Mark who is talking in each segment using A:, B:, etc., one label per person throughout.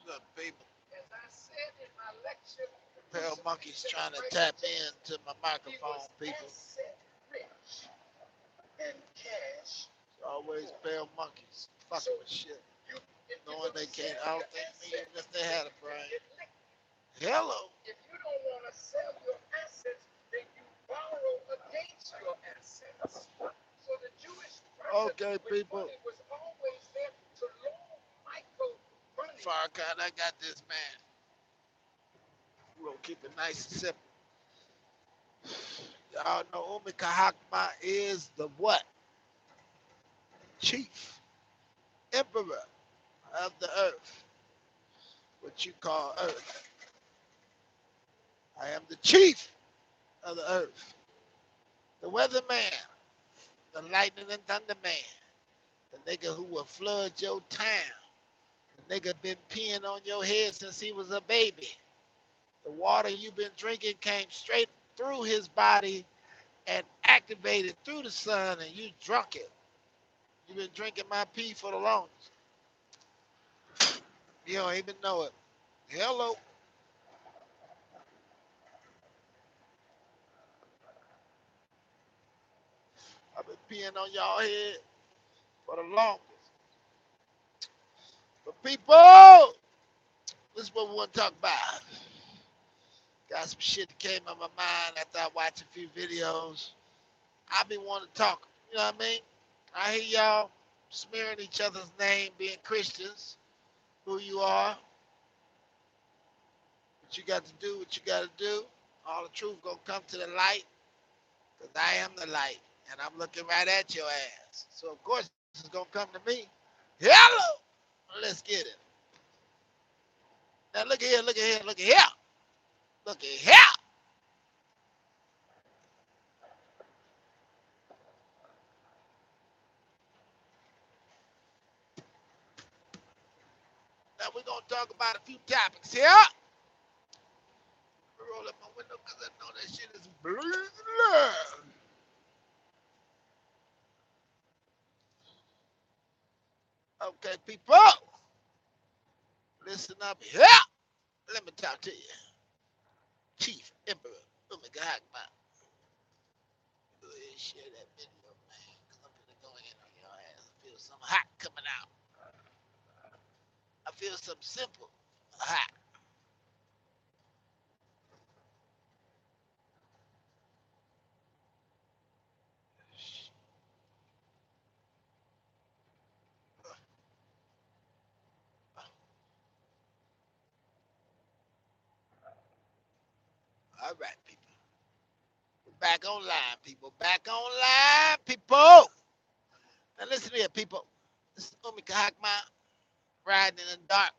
A: Look, people. As I said in my lecture, Pale Monkey's trying to tap into my microphone, people. Rich and cash. It's always Pale Monkeys fucking with shit. Knowing they can't outthink me even if they had a brain. Hello. If you don't want to sell your assets, then you borrow against your assets. So the Jewish okay, people. Was always there to loan Michael money. Farrakhan, I got this, man. We're going to keep it nice and simple. Y'all know Umi Kahakma is the what? Chief Emperor of the earth. What you call earth. I am the chief of the earth. The weatherman. The lightning and thunder man. The nigga who will flood your town. The nigga been peeing on your head since he was a baby. The water you've been drinking came straight through his body and activated through the sun, and you drunk it. You've been drinking my pee for the longest. You don't even know it. Hello. I've been peeing on y'all head for the longest. But people, this is what we want to talk about. Got some shit that came on my mind after I watched a few videos. I been wanting to talk. You know what I mean? I hear y'all smearing each other's name, being Christians, who you are. But you got to do what you got to do. All the truth gonna come to the light, because I am the light, and I'm looking right at your ass. So of course it's gonna come to me. Hello, let's get it. Now look at here, look at here, look at here, look at here. Now we're gonna talk about a few topics here. Roll up my window because I know that shit is blue. Okay, people, listen up here. Let me talk to you. Chief Emperor. Oh my God, man. Go ahead and share that video, man. Because I'm going to go in on your ass. I feel something hot coming out. I feel something simple hot. All right, people. We're back online, people. Back online, people. Now listen here, people. This is Umi Kahakma riding in the dark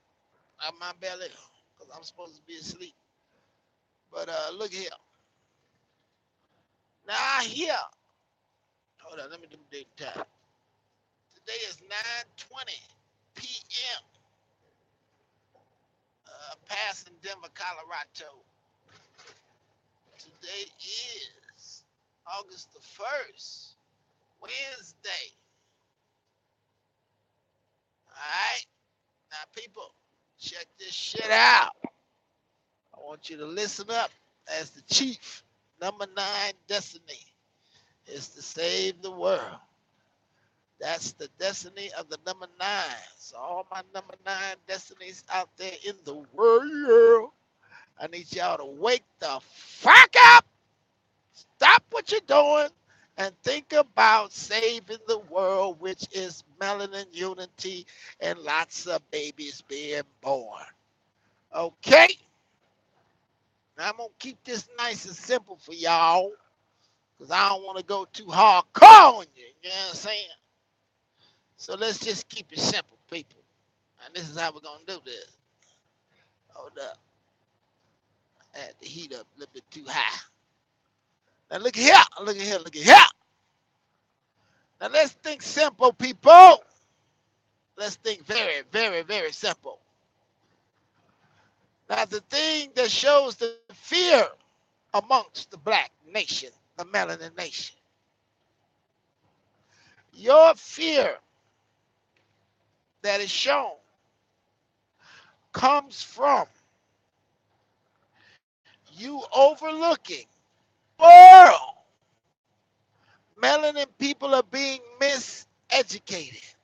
A: out my belly because I'm supposed to be asleep. But look here. Now here. Hold on, let me do the date time. Today is 9:20 p.m. Passing Denver, Colorado. Today is August the 1st, Wednesday. All right? Now, people, check this shit out. I want you to listen up as the chief. Number 9 destiny is to save the world. That's the destiny of the number 9. So all my number 9 destinies out there in the world, I need y'all to wake the fuck up. Stop what you're doing and think about saving the world, which is melanin unity and lots of babies being born. Okay? Now I'm going to keep this nice and simple for y'all because I don't want to go too hardcore on you. You know what I'm saying? So let's just keep it simple, people. And this is how we're going to do this. Hold up. I had the heat up a little bit too high. Now look at here. Look at here. Look at here. Now let's think simple, people. Let's think very, very, very simple. Now the thing that shows the fear amongst the black nation, the melanin nation, your fear that is shown comes from you overlooking world. Melanin people are being miseducated.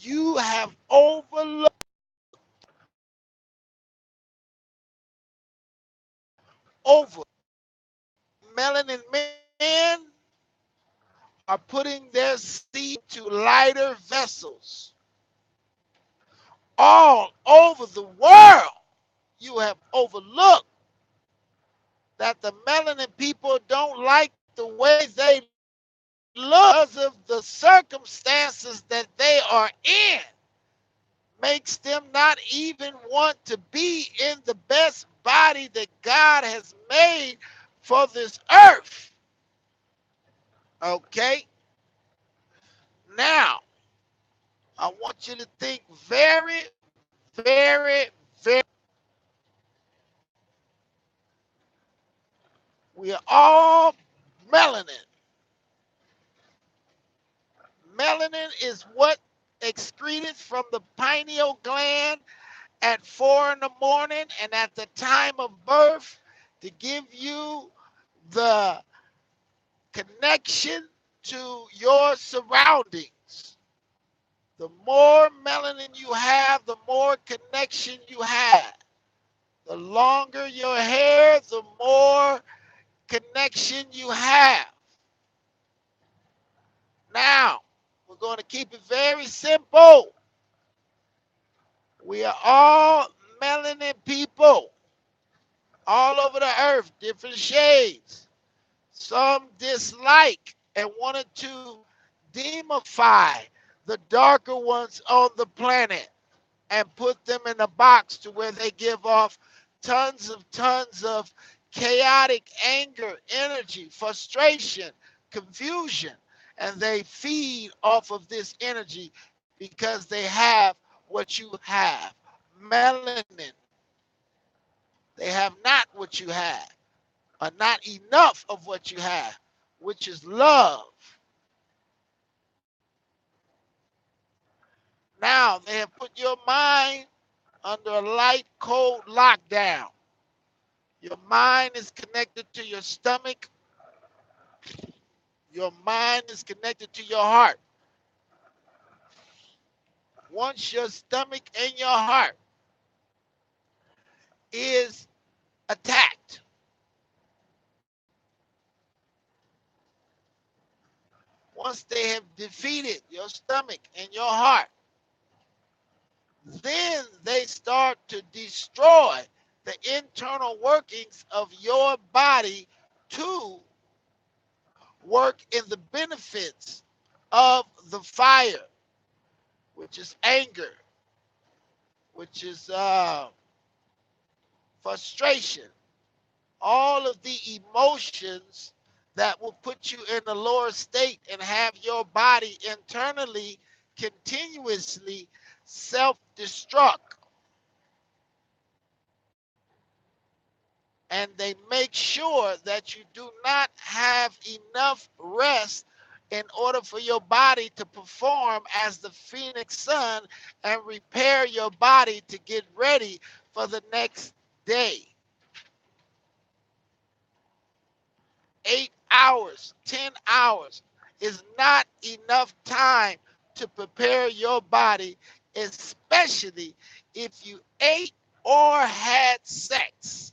A: You have overlooked over. Melanin men are putting their seed to lighter vessels all over the world. You have overlooked that the melanin people don't like the way they look because of the circumstances that they are in. Makes them not even want to be in the best body that God has made for this earth. Okay? Now, I want you to think very, very, very. We are all melanin. Melanin is what excreted from the pineal gland at 4 in the morning and at the time of birth to give you the connection to your surroundings. The more melanin you have, the more connection you have. The longer your hair, the more connection you have. Now, we're going to keep it very simple. We are all melanin people all over the earth, different shades. Some dislike and wanted to demify the darker ones on the planet and put them in a box to where they give off tons of chaotic anger, energy, frustration, confusion, and they feed off of this energy because they have what you have, melanin. They have not what you have, or not enough of what you have, which is love. Now they have put your mind under a light, cold lockdown. Your mind is connected to your stomach. Your mind is connected to your heart. Once your stomach and your heart is attacked, once they have defeated your stomach and your heart, then they start to destroy the internal workings of your body to work in the benefits of the fire, which is anger, which is frustration, all of the emotions that will put you in a lower state and have your body internally continuously self-destruct. And they make sure that you do not have enough rest in order for your body to perform as the phoenix sun and repair your body to get ready for the next day. 8 hours, 10 hours is not enough time to prepare your body, especially if you ate or had sex.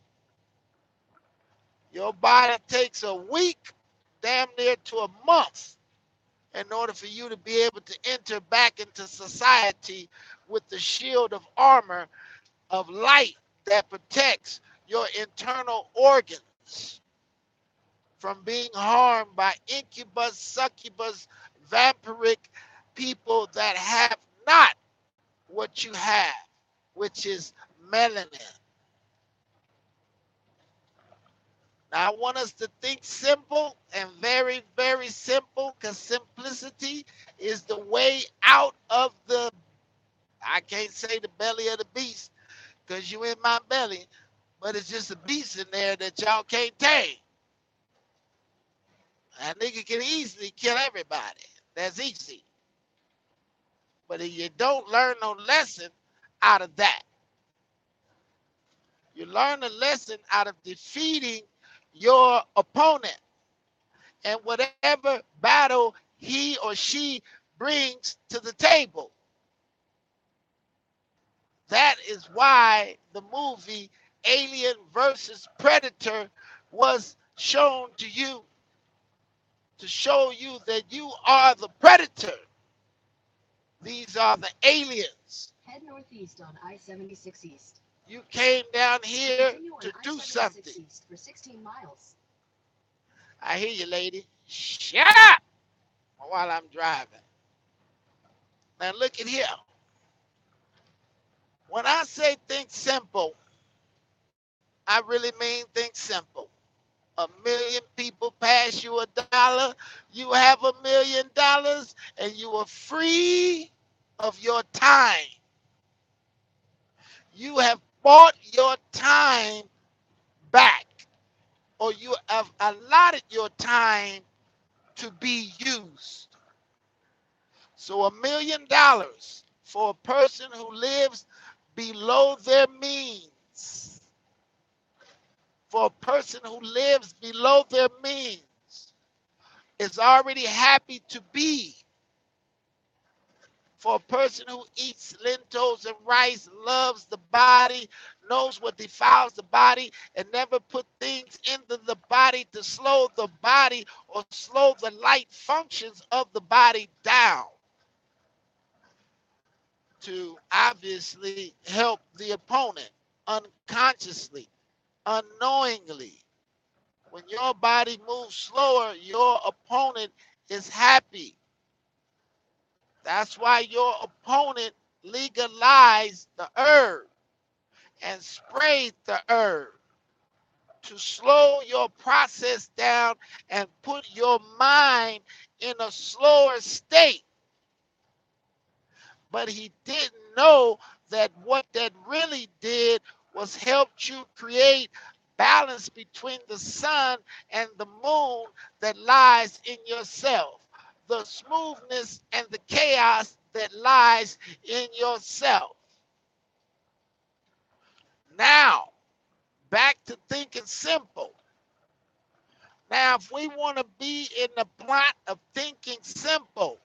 A: Your body takes a week, damn near to a month, in order for you to be able to enter back into society with the shield of armor of light that protects your internal organs from being harmed by incubus, succubus, vampiric people that have not what you have, which is melanin. Now, I want us to think simple and very, very simple, because simplicity is the way out of the, I can't say the belly of the beast, because you in my belly, but it's just a beast in there that y'all can't tame. A nigga can easily kill everybody. That's easy. But if you don't learn no lesson out of that. You learn a lesson out of defeating your opponent and whatever battle he or she brings to the table. That is why the movie Alien versus Predator was shown to you, to show you that you are the predator. These are the aliens.
B: Head northeast on I-76 East.
A: You came down here
B: Continue
A: to
B: on
A: do
B: I-76
A: something.
B: East for 16 miles.
A: I hear you, lady. Shut up while I'm driving. Now look at here. When I say think simple, I really mean think simple. A million people pass you $1, you have $1,000,000 and you are free of your time. You have bought your time back, or you have allotted your time to be used. So $1,000,000 for a person who lives below their means, for a person who lives below their means, is already happy to be. For a person who eats lentils and rice, loves the body, knows what defiles the body, and never put things into the body to slow the body or slow the light functions of the body down, to obviously help the opponent unconsciously, unknowingly. When your body moves slower, your opponent is happy. That's why your opponent legalized the herb and sprayed the herb to slow your process down and put your mind in a slower state. But he didn't know that what that really did was helped you create balance between the sun and the moon that lies in yourself, the smoothness and the chaos that lies in yourself. Now, back to thinking simple. Now, if we want to be in the plot of thinking simple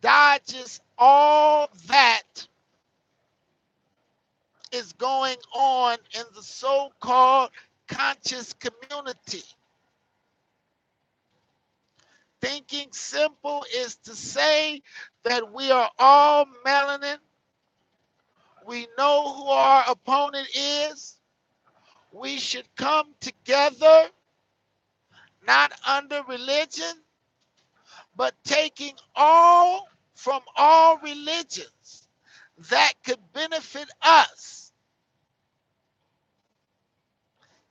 A: dodges all that is going on in the so-called conscious community. Thinking simple is to say that we are all melanin. We know who our opponent is. We should come together, not under religion, but taking all from all religions that could benefit us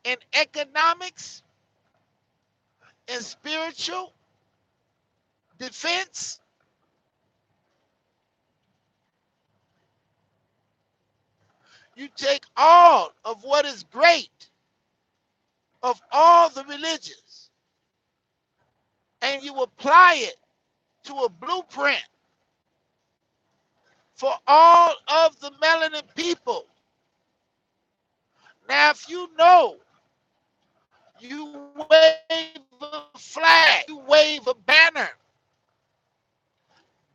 A: in economics, in spiritual defense. You take all of what is great of all the religions and you apply it to a blueprint for all of the melanin people. Now, if you know you wave a flag, you wave a banner,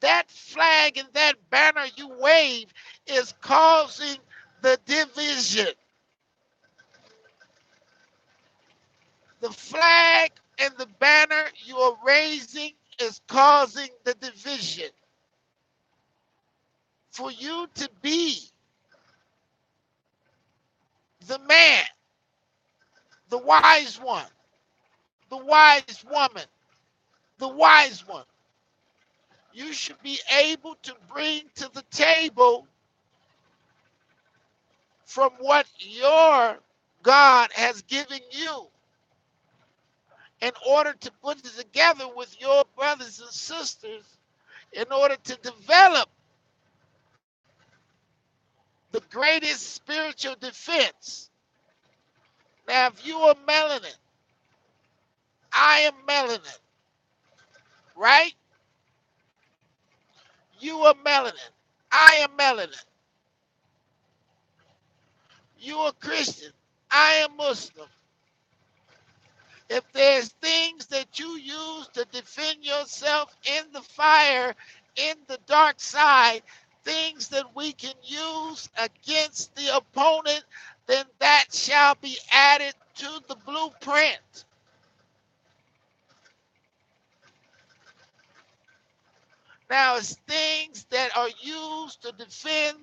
A: that flag and that banner you wave is causing the division. The flag and the banner you are raising is causing the division. For you to be the man, the wise one, the wise woman, the wise one, you should be able to bring to the table from what your God has given you in order to put it together with your brothers and sisters in order to develop the greatest spiritual defense. Now, if you are melanin, I am melanin, right? You are melanin. I am melanin. You are Christian. I am Muslim. If there's things that you use to defend yourself in the fire, in the dark side, things that we can use against the opponent, then that shall be added to the blueprint. Now, it's things that are used to defend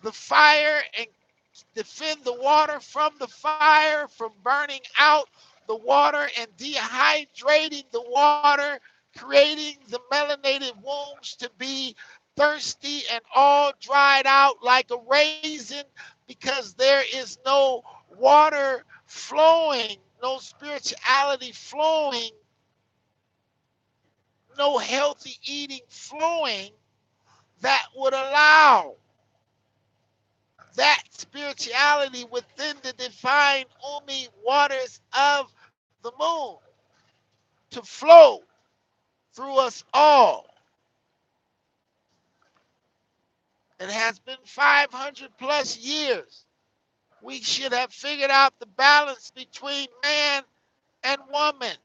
A: the fire and defend the water from the fire, from burning out the water and dehydrating the water, creating the melanated wombs to be thirsty and all dried out like a raisin because there is no water flowing, no spirituality flowing, no healthy eating flowing that would allow that spirituality within the defined Umi waters of the moon to flow through us all. It has been 500 plus years. We should have figured out the balance between man and woman,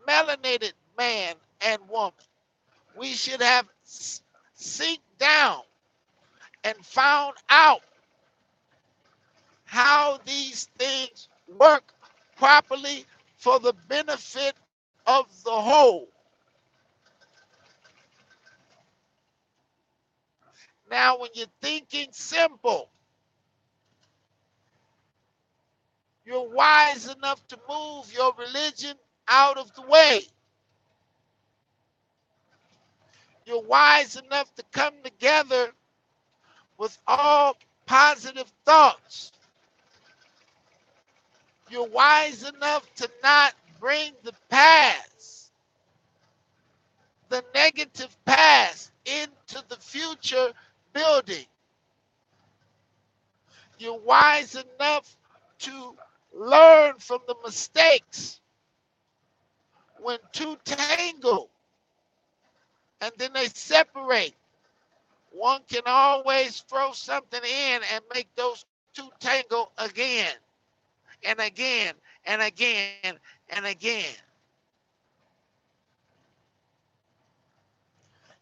A: melanated man and woman. We should have sink down and found out how these things work properly for the benefit of the whole. Now, when you're thinking simple, you're wise enough to move your religion out of the way. You're wise enough to come together with all positive thoughts. You're wise enough to not bring the past, the negative past, into the future building. You're wise enough to learn from the mistakes. When two tangle and then they separate, one can always throw something in and make those two tangle again and again and again and again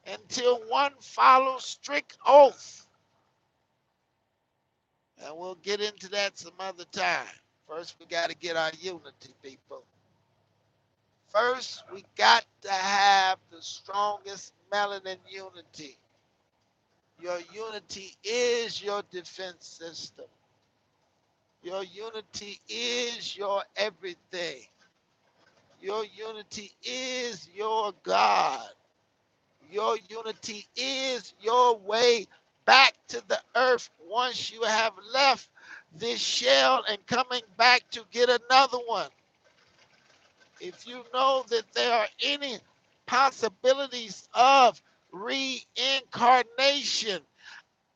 A: until one follows strict oath. And we'll get into that some other time. First, we got to get our unity, people. First, we got to have the strongest melanin unity. Your unity is your defense system. Your unity is your everything. Your unity is your God. Your unity is your way back to the earth once you have left this shell and coming back to get another one. If you know that there are any possibilities of reincarnation,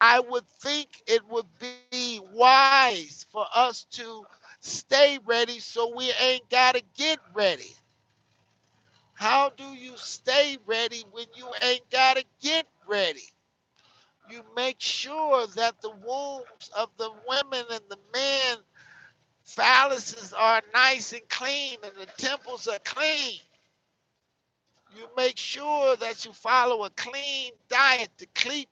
A: I would think it would be wise for us to stay ready so we ain't got to get ready. How do you stay ready when you ain't got to get ready? You make sure that the wombs of the women and the men phalluses are nice and clean and the temples are clean. You make sure that you follow a clean diet to keep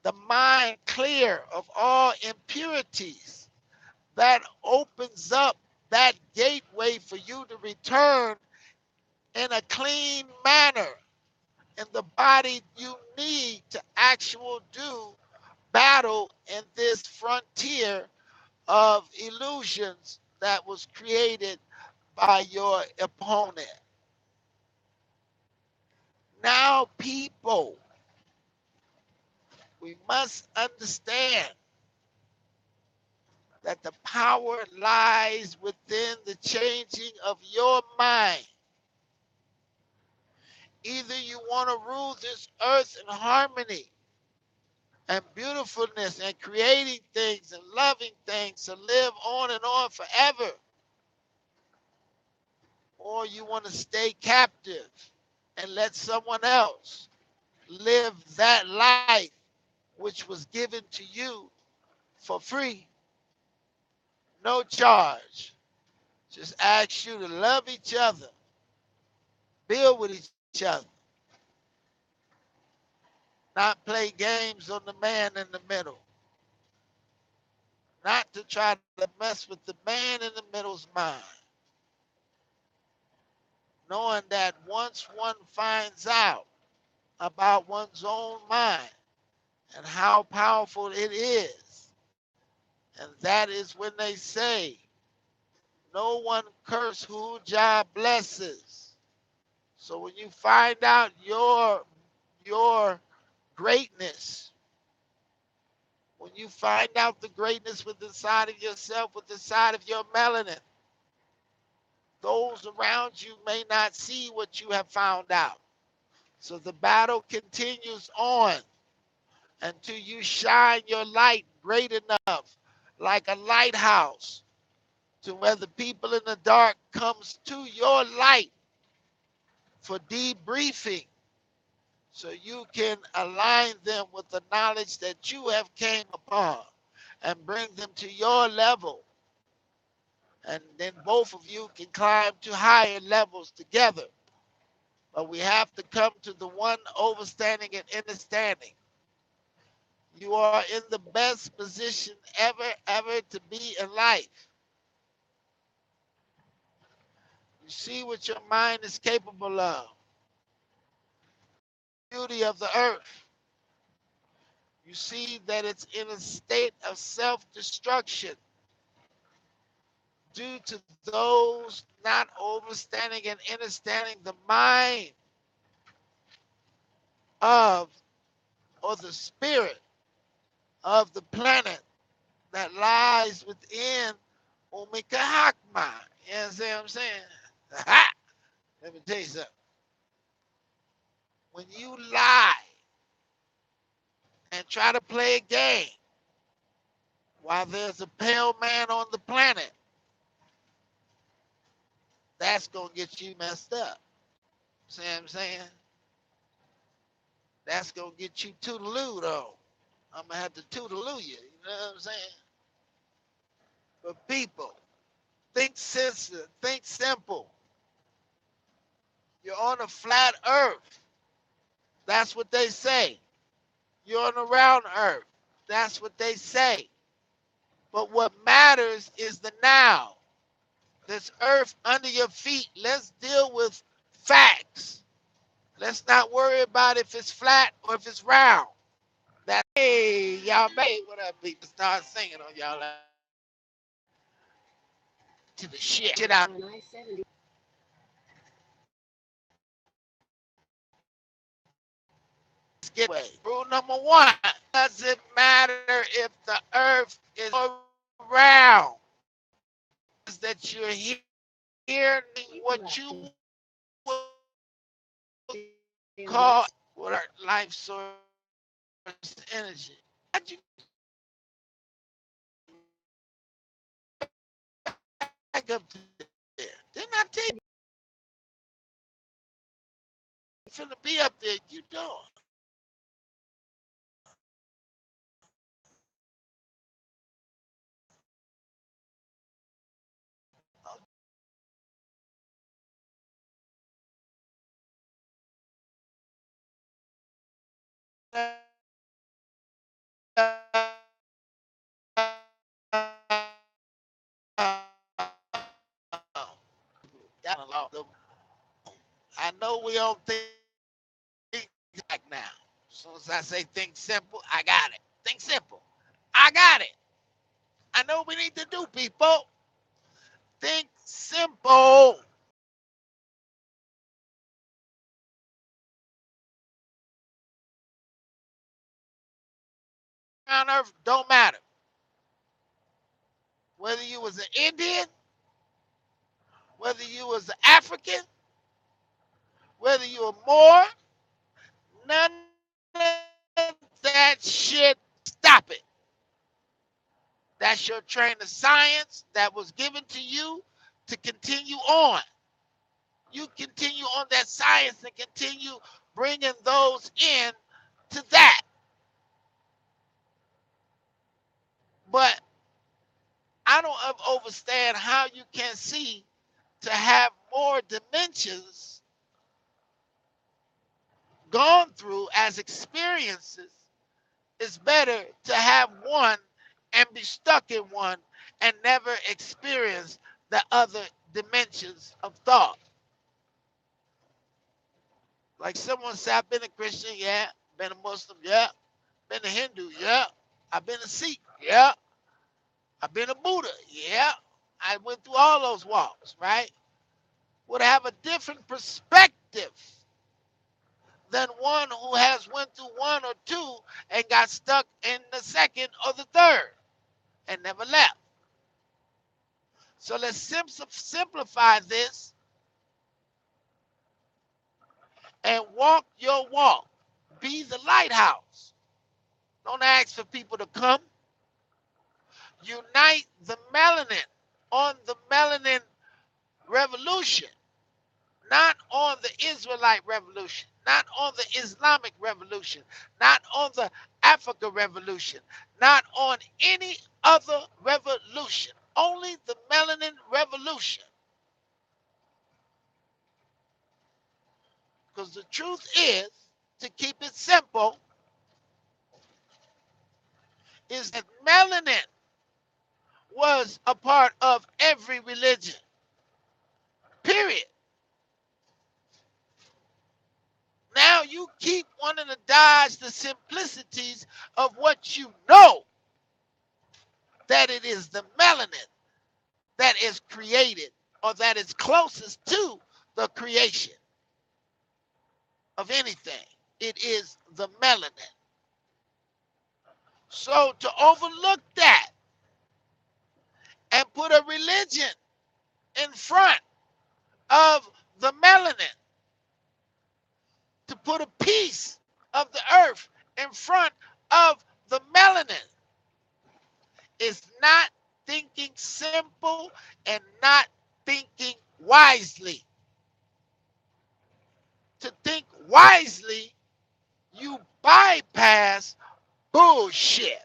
A: the mind clear of all impurities. That opens up that gateway for you to return in a clean manner in the body you need to actually do battle in this frontier of illusions that was created by your opponent. Now, people, we must understand that the power lies within the changing of your mind. Either you want to rule this earth in harmony and beautifulness and creating things and loving things to live on and on forever, or you want to stay captive and let someone else live that life which was given to you for free, no charge. Just ask you to love each other, build with each other, not play games on the man in the middle, not to try to mess with the man in the middle's mind, knowing that once one finds out about one's own mind and how powerful it is, and that is when they say, no one curse who Jah blesses. So when you find out your greatness, when you find out the greatness within inside of yourself, within inside of your melanin, those around you may not see what you have found out. So the battle continues on until you shine your light great enough, like a lighthouse, to where the people in the dark comes to your light for debriefing, so you can align them with the knowledge that you have came upon and bring them to your level. And then both of you can climb to higher levels together. But we have to come to the one overstanding and understanding. You are in the best position ever to be in life. You see what your mind is capable of. Beauty of the earth. You see that it's in a state of self-destruction due to those not overstanding and understanding the mind of, or the spirit of the planet that lies within Omika Hakma. You understand what I'm saying? Let me tell you something. When you lie and try to play a game while there's a pale man on the planet, that's going to get you messed up. See what I'm saying? That's going to get you toodaloo, though. I'm going to have to toodaloo you. You know what I'm saying? But people, think sensitive, think simple. You're on a flat earth. That's what they say. You're on a round earth. That's what they say. But what matters is the now. This earth under your feet. Let's deal with facts. Let's not worry about if it's flat or if it's round. That, hey, y'all made what up, people start singing on y'all to the shit out.
B: On I-70.
A: Get away. Rule number one: does it matter if the earth is round? Is that you're hearing what you would call what our life source energy? How'd you back up to there? Didn't I tell you you're finna be up there? You don't. I know we don't think like now. As soon as I say think simple, I got it. Think simple. I got it. I know we need to do, people. Think simple. On earth don't matter. Whether you was an Indian, whether you was an African, whether you were Moor, none of that shit, stop it. That's your train of science that was given to you to continue on. You continue on that science and continue bringing those in to that. But I don't understand how you can see to have more dimensions gone through as experiences. It's better to have one and be stuck in one and never experience the other dimensions of thought. Like someone said, I've been a Christian, yeah. Been a Muslim, yeah. Been a Hindu, yeah. I've been a Sikh, yeah. I've been a Buddha, yeah. I went through all those walks, right? Would have a different perspective than one who has went through one or two and got stuck in the second or the third and never left. So let's simplify this and walk your walk. Be the lighthouse. Don't ask for people to come. Unite the melanin on the melanin revolution, not on the Israelite revolution, not on the Islamic revolution, not on the Africa revolution, not on any other revolution, only the melanin revolution. Because the truth is, to keep it simple, is that melanin was a part of every religion, period. Now you keep wanting to dodge the simplicities of what you know, that it is the melanin that is created or that is closest to the creation of anything. It is the melanin. So to overlook that and put a religion in front of the melanin, to put a piece of the earth in front of the melanin, is not thinking simple and not thinking wisely. To think wisely, you bypass bullshit,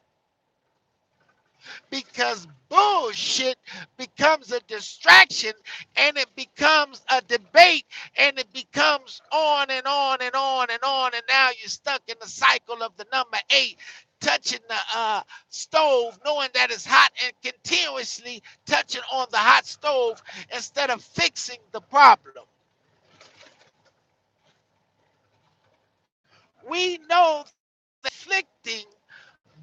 A: because bullshit becomes a distraction and it becomes a debate and it becomes on and on and on and on, and now you're stuck in the cycle of the number 8, touching the stove knowing that it's hot and continuously touching on the hot stove instead of fixing the problem. We know that inflicting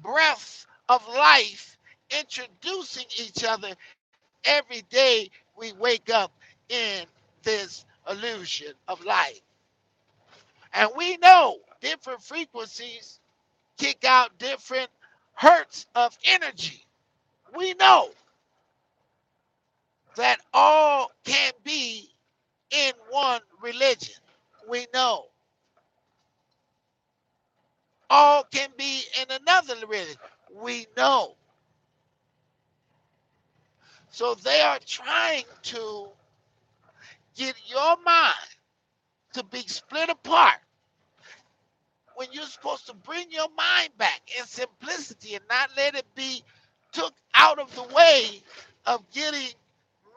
A: breath of life, introducing each other every day we wake up in this illusion of life. And we know different frequencies kick out different hertz of energy. We know that all can be in one religion. We know all can be in another religion. We know. So they are trying to get your mind to be split apart when you're supposed to bring your mind back in simplicity and not let it be took out of the way of getting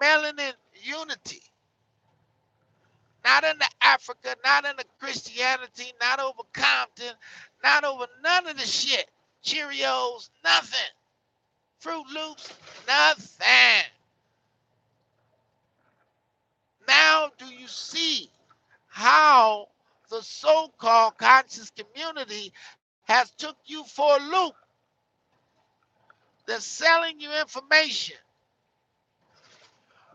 A: melanin unity. Not in the Africa, not in the Christianity, not over Compton, not over none of the shit. Cheerios, nothing. Fruit Loops, nothing. Now do you see how the so-called conscious community has took you for a loop? They're selling you information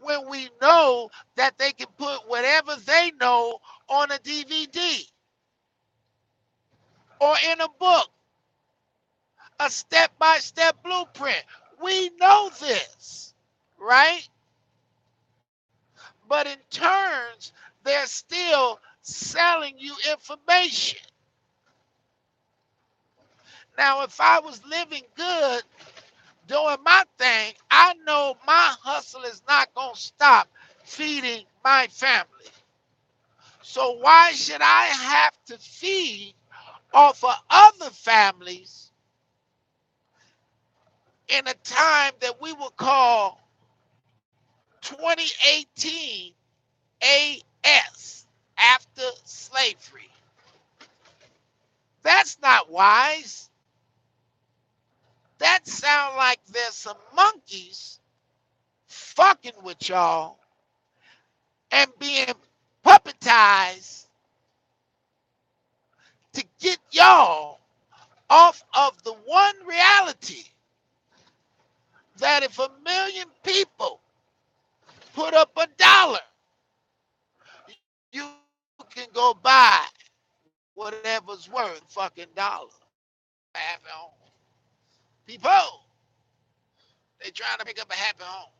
A: when we know that they can put whatever they know on a DVD or in a book, a step-by-step blueprint. We know this, right? But in turns, they're still selling you information. Now, if I was living good, doing my thing, I know my hustle is not going to stop feeding my family. So why should I have to feed or for other families in a time that we will call 2018 AS, after slavery. That's not wise. That sounds like there's some monkeys fucking with y'all and being puppetized to get y'all off of the one reality that if 1,000,000 people put up $1, you can go buy whatever's worth fucking dollar. Happy home. People, they trying to make up a happy home.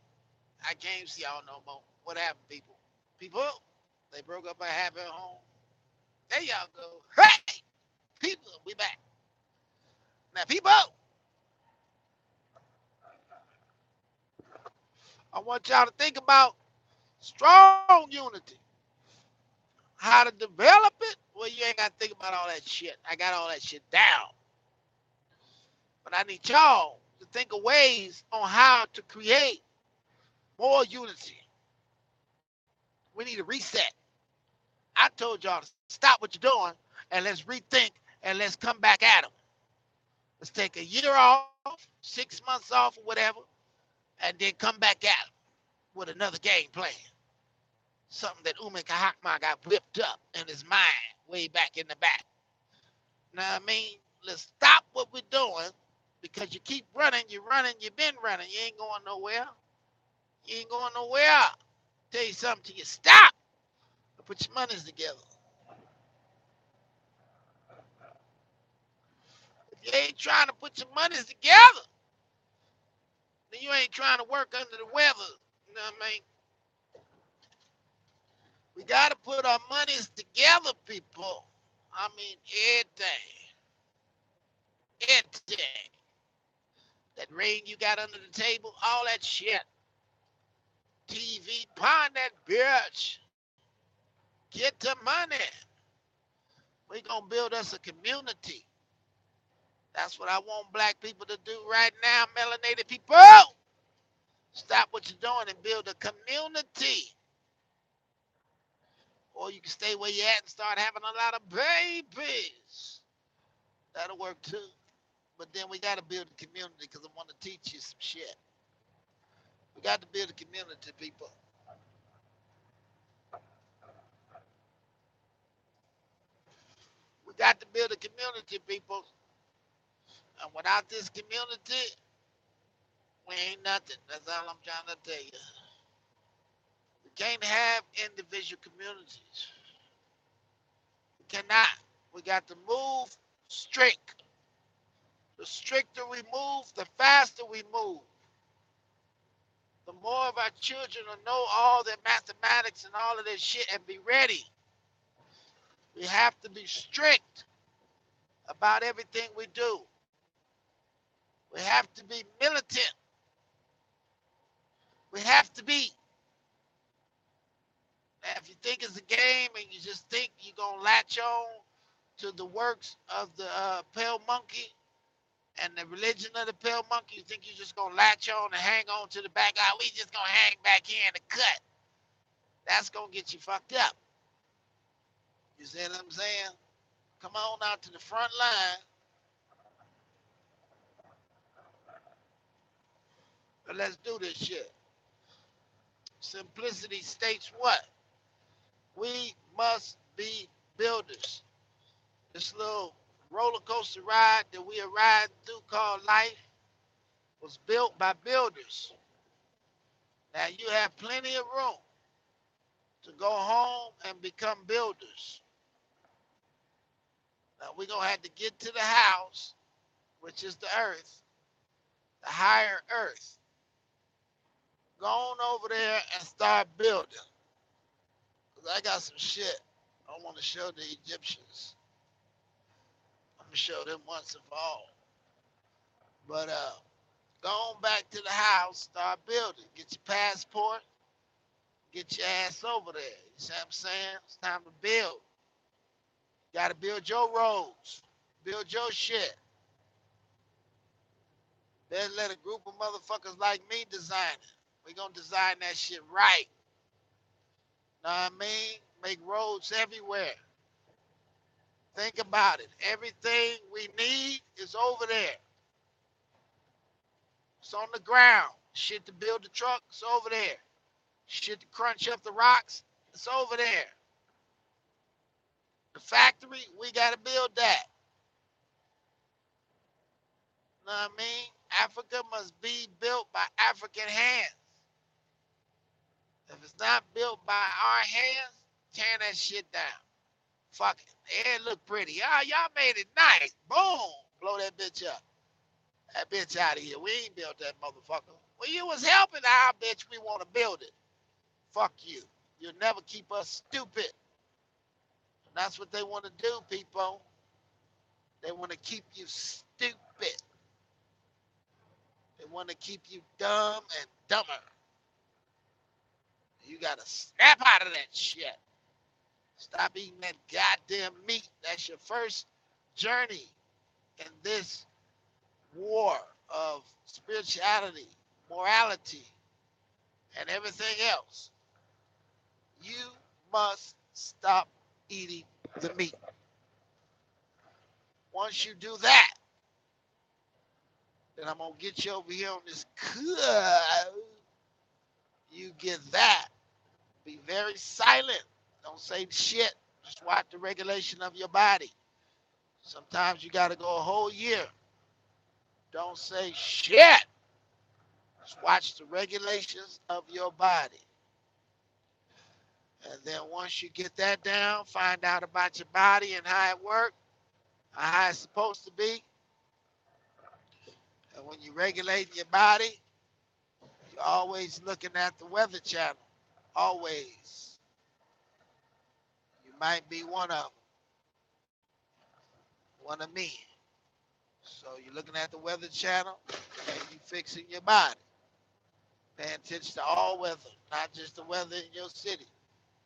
A: I can't see y'all no more. What happened, people? People, they broke up a happy home. There y'all go. Hey, people, we back. Now, people, I want y'all to think about strong unity. How to develop it? Well, you ain't got to think about all that shit. I got all that shit down. But I need y'all to think of ways on how to create more unity. We need a reset. I told y'all to stop what you're doing and let's rethink and let's come back at them. Let's take a year off, 6 months off, or whatever, and then come back at them with another game plan. Something that Ume Kahakma got whipped up in his mind way back in the back. Now, I mean, let's stop what we're doing because you keep running, you've been running, you ain't going nowhere. You ain't going nowhere. Tell you something till you stop and put your monies together. If you ain't trying to put your monies together, then you ain't trying to work under the weather. You know what I mean? We got to put our monies together, people. I mean, everything. Everything. That ring you got under the table, all that shit. TV, pawn that bitch. Get the money. We gonna build us a community. That's what I want black people to do right now, melanated people. Stop what you're doing and build a community. Or you can stay where you're at and start having a lot of babies. That'll work too. But then we gotta build a community because I want to teach you some shit. We got to build a community, people. We got to build a community, people. And without this community, we ain't nothing. That's all I'm trying to tell you. We can't have individual communities. We cannot. We got to move strict. The stricter we move, the faster we move. The more of our children will know all their mathematics and all of this shit and be ready. We have to be strict about everything we do. We have to be militant. We have to be. Now, if you think it's a game and you just think you're going to latch on to the works of the pale monkey and the religion of the pale monkey, you think you're just going to latch on and hang on to the back. Oh, we just going to hang back here in the cut. That's going to get you fucked up. You see what I'm saying? Come on out to the front line. And let's do this shit. Simplicity states what? We must be builders. This little roller coaster ride that we are riding through called life was built by builders. Now you have plenty of room to go home and become builders. Now we're going to have to get to the house, which is the earth, the higher earth. Go on over there and start building. Because I got some shit I want to show the Egyptians. I'm going to show them once and for all. But go on back to the house, start building. Get your passport, get your ass over there. You see what I'm saying? It's time to build. You got to build your roads. Build your shit. Then let a group of motherfuckers like me design it. We gonna design that shit right. Know what I mean? Make roads everywhere. Think about it. Everything we need is over there. It's on the ground. Shit to build the truck, it's over there. Shit to crunch up the rocks, it's over there. The factory, we gotta build that. Know what I mean? Africa must be built by African hands. If it's not built by our hands, tear that shit down. Fuck it. It look pretty. Ah, y'all made it nice. Boom. Blow that bitch up. That bitch out of here. We ain't built that motherfucker. Well, you was helping our bitch. We want to build it. Fuck you. You'll never keep us stupid. And that's what they want to do, people. They want to keep you stupid. They want to keep you dumb and dumber. You got to snap out of that shit. Stop eating that goddamn meat. That's your first journey in this war of spirituality, morality, and everything else. You must stop eating the meat. Once you do that, then I'm going to get you over here on this cut. You get that. Be very silent. Don't say shit. Just watch the regulation of your body. Sometimes you got to go a whole year. Don't say shit. Just watch the regulations of your body. And then once you get that down, find out about your body and how it works, how it's supposed to be. And when you're regulating your body, you're always looking at the Weather Channel. Always. You might be one of them. One of me. So you're looking at the Weather Channel and you fixing your body. Pay attention to all weather, not just the weather in your city.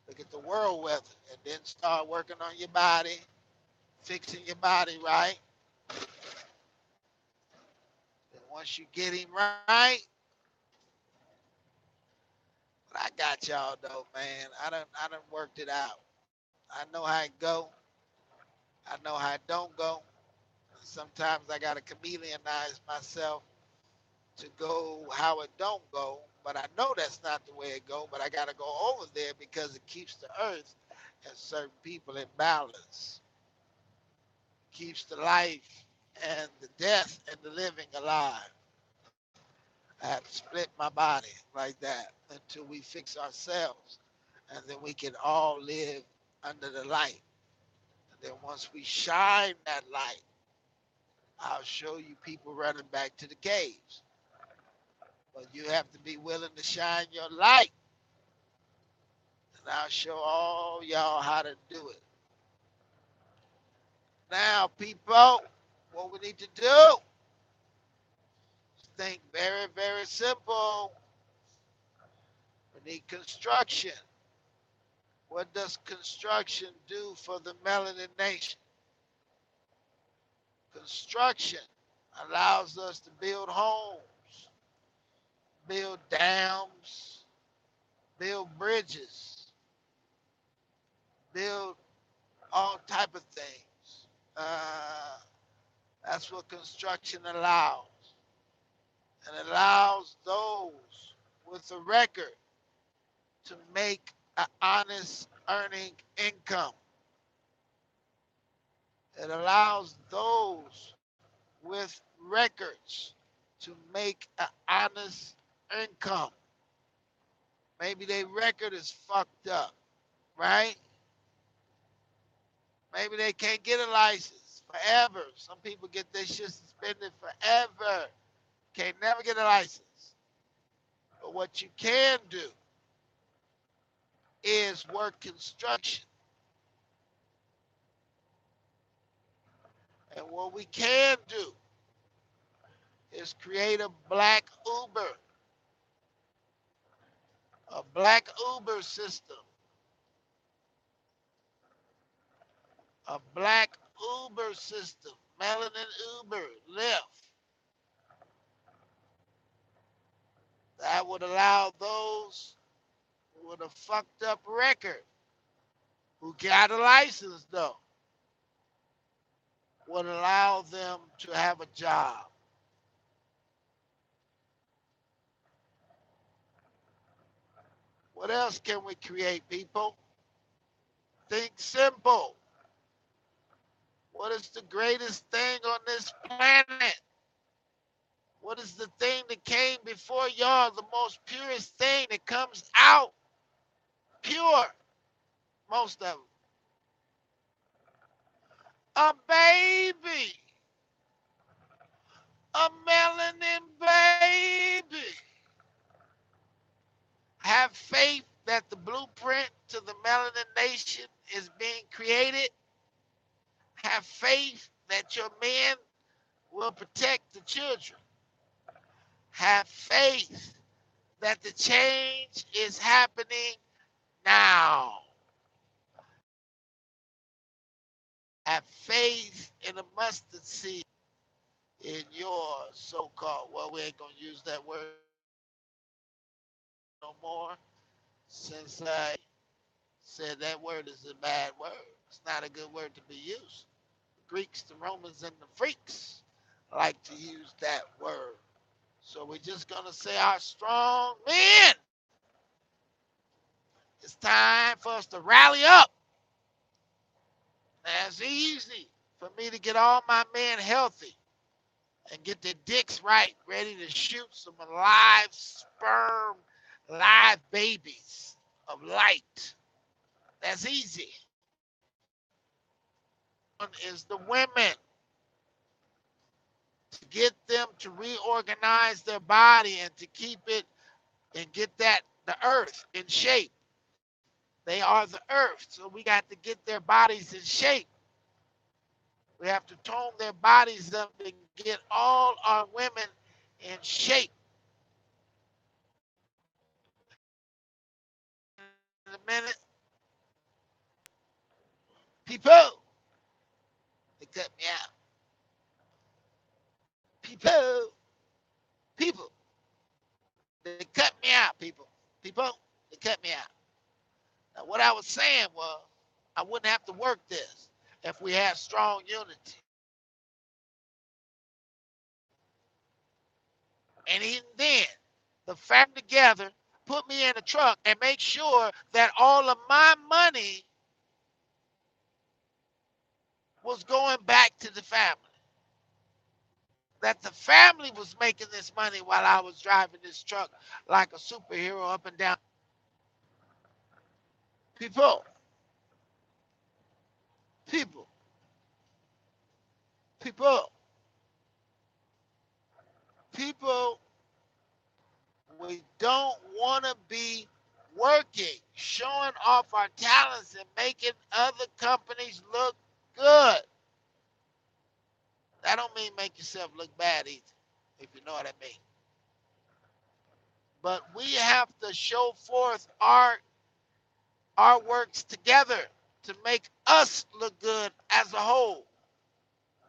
A: Look at the world weather and then start working on your body, fixing your body right. And once you get him right, but I got y'all though, man. I done worked it out. I know how it go. I know how it don't go. Sometimes I gotta chameleonize myself to go how it don't go. But I know that's not the way it go. But I gotta go over there because it keeps the earth and certain people in balance. Keeps the life and the death and the living alive. I have to split my body like that until we fix ourselves. And then we can all live under the light. And then once we shine that light, I'll show you people running back to the caves. But you have to be willing to shine your light. And I'll show all y'all how to do it. Now, people, what we need to do is think very, very simple. We need construction. What does construction do for the melanin nation? Construction allows us to build homes, build dams, build bridges, build all type of things. That's what construction allows. And it allows those with a record to make an honest earning income. It allows those with records to make an honest income. Maybe their record is fucked up, right? Maybe they can't get a license forever. Some people get their shit suspended forever. Can't never get a license. But what you can do is work construction. And what we can do is create a black Uber. A black Uber system. A black Uber system Melanin Uber, Lyft, that would allow those with a fucked up record who got a license though, would allow them to have a job. What else can we create, people? Think simple. What is the greatest thing on this planet? What is the thing that came before y'all? The most purest thing that comes out pure, most of them. A baby, a melanin baby. Have faith that the blueprint to the melanin nation is being created. Have faith that your men will protect the children. Have faith that the change is happening now. Have faith in a mustard seed in your so-called, well, we ain't gonna use that word no more since I said that word is a bad word. It's not a good word to be used. The Greeks, the Romans, and the freaks like to use that word. So we're just gonna say our strong men. It's time for us to rally up. That's easy for me to get all my men healthy and get their dicks right, ready to shoot some live sperm, live babies of light. That's easy. One is the women, to get them to reorganize their body and to keep it and get that the earth in shape. They are the earth, so we got to get their bodies in shape. We have to tone their bodies up and get all our women in shape. In a minute, people, they cut me out. People, people, they cut me out, people. People, they cut me out. Now, what I was saying was, I wouldn't have to work this if we had strong unity. And even then, the family together, put me in a truck and make sure that all of my money was going back to the family. That the family was making this money while I was driving this truck like a superhero up and down. People, people, people, people, we don't want to be working, showing off our talents and making other companies look good. That don't mean make yourself look bad either, if you know what I mean. But we have to show forth our works together to make us look good as a whole.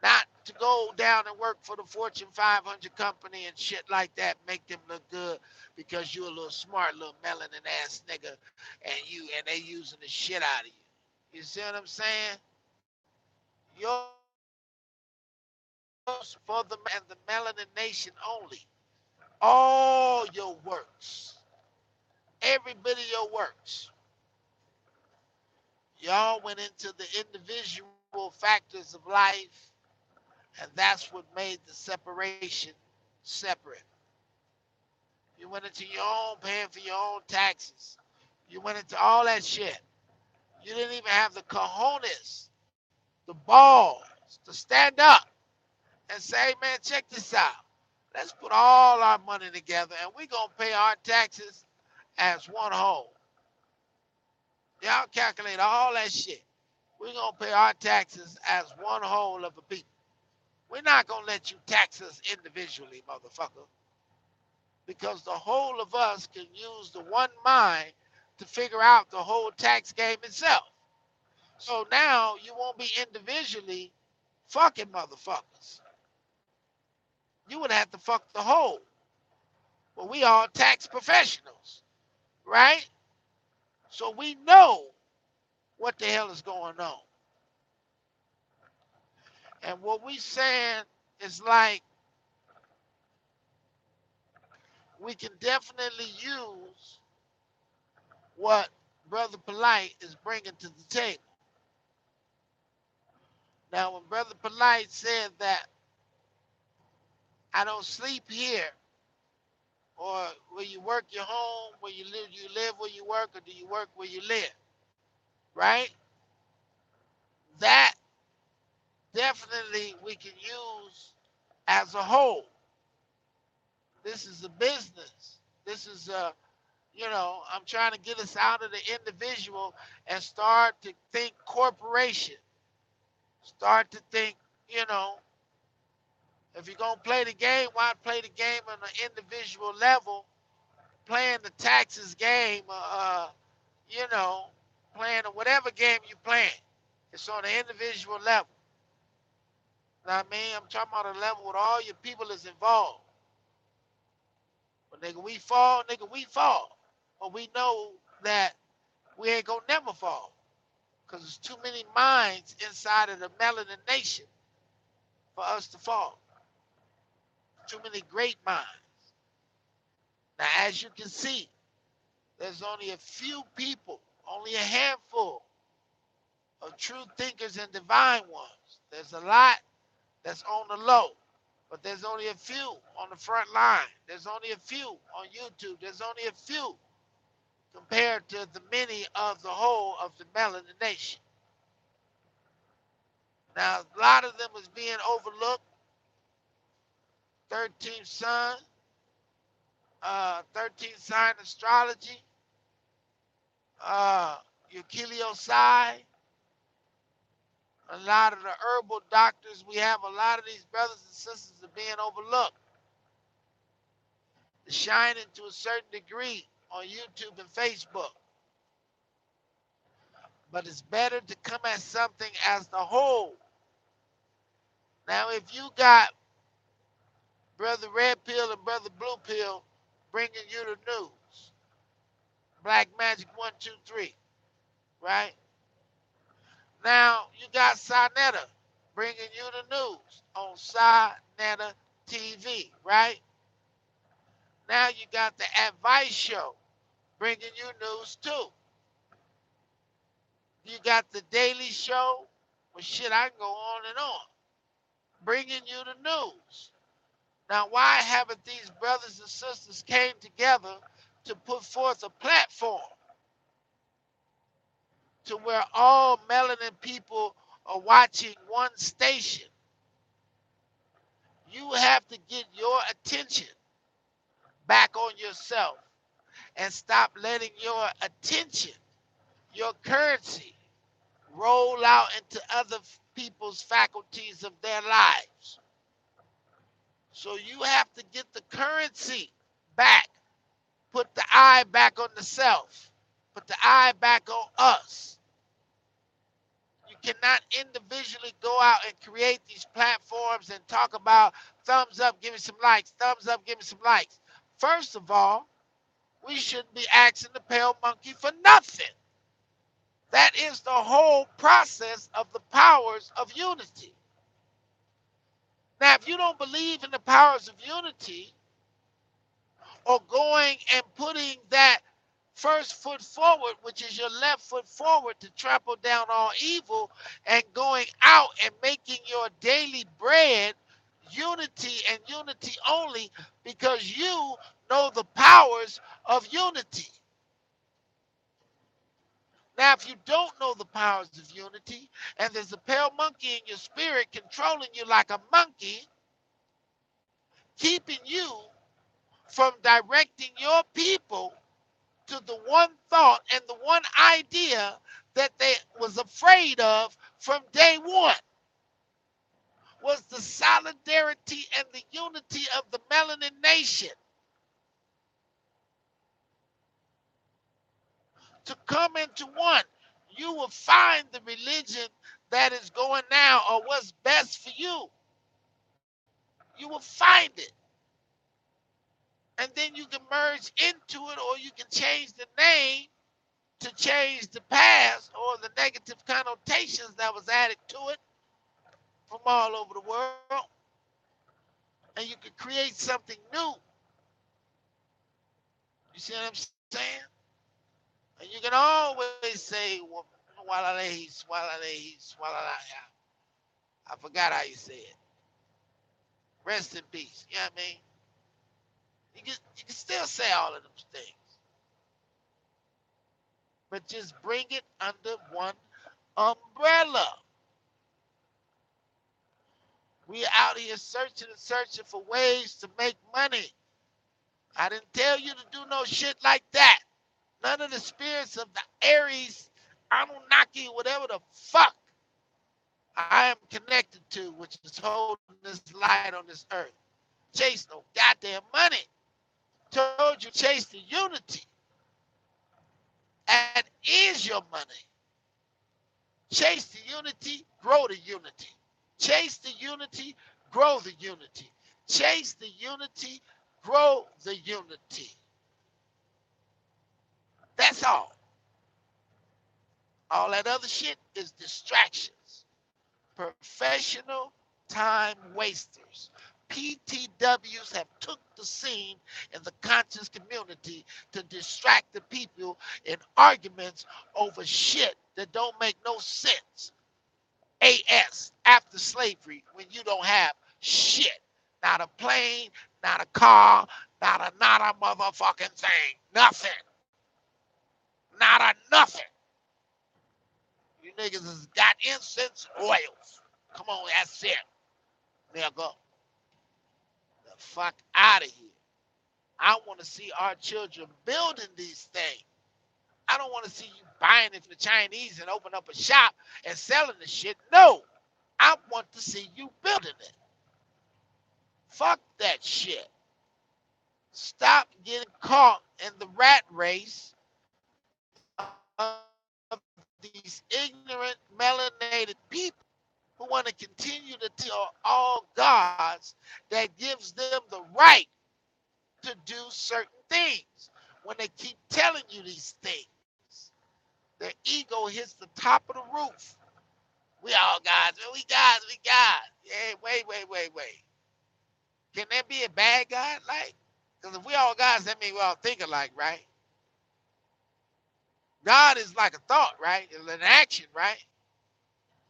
A: Not to go down and work for the Fortune 500 company and shit like that, make them look good because you're a little smart little melanin ass nigga and they using the shit out of you. You see what I'm saying? Yours for the and the melanin nation only. All your works, every bit of your works. Y'all went into the individual factors of life, and that's what made the separation separate. You went into your own paying for your own taxes. You went into all that shit. You didn't even have the cojones, the balls to stand up and say, hey man, check this out. Let's put all our money together and we're going to pay our taxes as one whole. Y'all calculate all that shit. We're going to pay our taxes as one whole of a people. We're not going to let you tax us individually, motherfucker. Because the whole of us can use the one mind to figure out the whole tax game itself. So now you won't be individually fucking motherfuckers. You would have to fuck the whole. But we all tax professionals, right? So we know what the hell is going on. And what we saying is like we can definitely use what Brother Polite is bringing to the table. Now, when Brother Polite said that I don't sleep here, or where you work your home, where you live where you work, or do you work where you live, right? That definitely we can use as a whole. This is a business. This is a, I'm trying to get us out of the individual and start to think corporation. Start to think, you know, if you're going to play the game, why play the game on an individual level? Playing the taxes game, you know, playing whatever game you're playing. It's on an individual level. You know what I mean? I'm talking about a level with all your people is involved. But nigga, we fall, nigga, we fall. But we know that we ain't gonna never fall. Because there's too many minds inside of the melanin nation for us to fall. Too many great minds. Now, as you can see, there's only a few people, only a handful of true thinkers and divine ones. There's a lot that's on the low, but there's only a few on the front line. There's only a few on YouTube. There's only a few compared to the many of the whole of the melanin nation. Now, a lot of them is being overlooked. 13th Sun, 13th sign astrology, your Psi, a lot of the herbal doctors we have, a lot of these brothers and sisters are being overlooked. Shining to a certain degree on YouTube and Facebook. But it's better to come at something as the whole. Now, if you got Brother Red Pill and Brother Blue Pill bringing you the news, Black Magic 123, right? Now, you got Sinetta bringing you the news on Sinetta TV, right? Now you got the Advice Show bringing you news too. You got the Daily Show. Well, shit, I can go on and on. Bringing you the news. Now, why haven't these brothers and sisters came together to put forth a platform to where all melanin people are watching one station? You have to get your attention back on yourself and stop letting your attention, your currency, roll out into other people's faculties of their lives. So you have to get the currency back. Put the eye back on the self. Put the eye back on us. You cannot individually go out and create these platforms and talk about thumbs up, give me some likes, thumbs up, give me some likes. First of all, we shouldn't be asking the pale monkey for nothing. That is the whole process of the powers of unity. Now, if you don't believe in the powers of unity, or going and putting that first foot forward, which is your left foot forward to trample down all evil, and going out and making your daily bread unity and unity only, because you know the powers of unity. Now, if you don't know the powers of unity, and there's a pale monkey in your spirit controlling you like a monkey, keeping you from directing your people to the one thought and the one idea that they was afraid of from day one, was the solidarity and the unity of the melanin nation. To come into one, you will find the religion that is going now or what's best for you. You will find it. And then you can merge into it, or you can change the name to change the past or the negative connotations that was added to it from all over the world. And you can create something new. You see what I'm saying? And you can always say, Walalei, Swallalei, Swallalaya. I forgot how you say it. Rest in peace. You know what I mean? You can still say all of them things, but just bring it under one umbrella. We out here searching and searching for ways to make money. I didn't tell you to do no shit like that. None of the spirits of the Aries, Anunnaki, whatever the fuck I am connected to, which is holding this light on this earth. Chase no goddamn money. Told you chase the unity. That is your money. Chase the unity, grow the unity. Chase the unity, grow the unity. Chase the unity, grow the unity. That's all. All that other shit is distractions. Professional time wasters. PTWs have took the scene in the conscious community to distract the people in arguments over shit that don't make no sense. AS, after slavery, when you don't have shit. Not a plane, not a car, not a motherfucking thing. Nothing. Not a nothing. You niggas has got incense oils. Come on, that's it. There go. The fuck out of here. I want to see our children building these things. I don't want to see you buying it from the Chinese and open up a shop and selling the shit. No. I want to see you building it. Fuck that shit. Stop getting caught in the rat race of these ignorant, melanated people who want to continue to tell all gods that gives them the right to do certain things. When they keep telling you these things, their ego hits the top of the roof. We all gods, we gods, we gods. Yeah, wait. Can there be a bad God? Like, because if we all gods, that means we all think alike, right? God is like a thought, right? It's an action, right?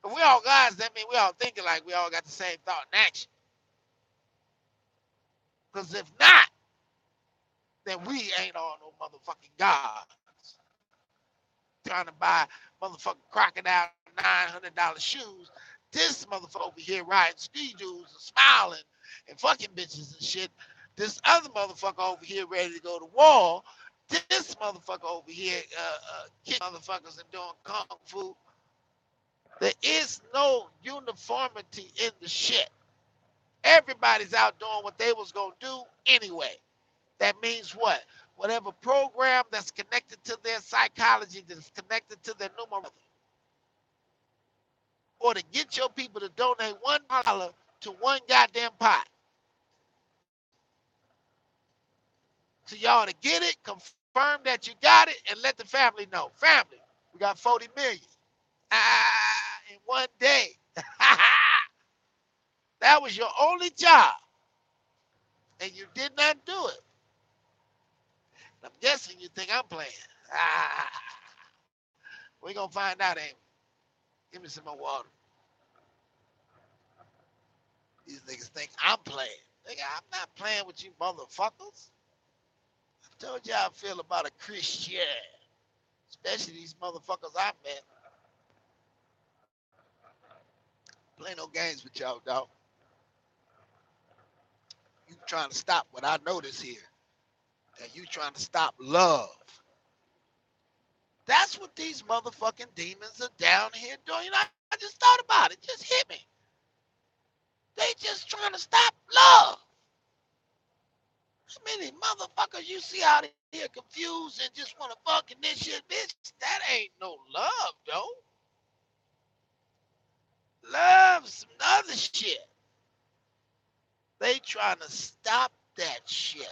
A: If we all gods, that means we all thinking like we all got the same thought and action. Because if not, then we ain't all no motherfucking gods. Trying to buy motherfucking crocodile $900 shoes. This motherfucker over here riding ski doos and smiling and fucking bitches and shit. This other motherfucker over here ready to go to war. This motherfucker over here kicking motherfuckers and doing kung fu. There is no uniformity in the shit. Everybody's out doing what they was gonna do anyway. That means what? Whatever program that's connected to their psychology, that's connected to their numeracy, or to get your people to donate $1 to one goddamn pot. So y'all to get it, confirm that you got it, and let the family know. Family, we got 40 million. In one day. That was your only job. And you did not do it. I'm guessing you think I'm playing. We're going to find out, ain't we? Give me some more water. These niggas think I'm playing. Nigga, I'm not playing with you motherfuckers. I told you how I feel about a Christian. Especially these motherfuckers I met. Play no games with y'all, dog. You trying to stop what I notice here. And you trying to stop love. That's what these motherfucking demons are down here doing. You know, I just thought about it. Just hit me. They just trying to stop love. How many motherfuckers you see out here confused and just want to fuck and this shit, bitch? That ain't no love, though. Love some other shit. They trying to stop that shit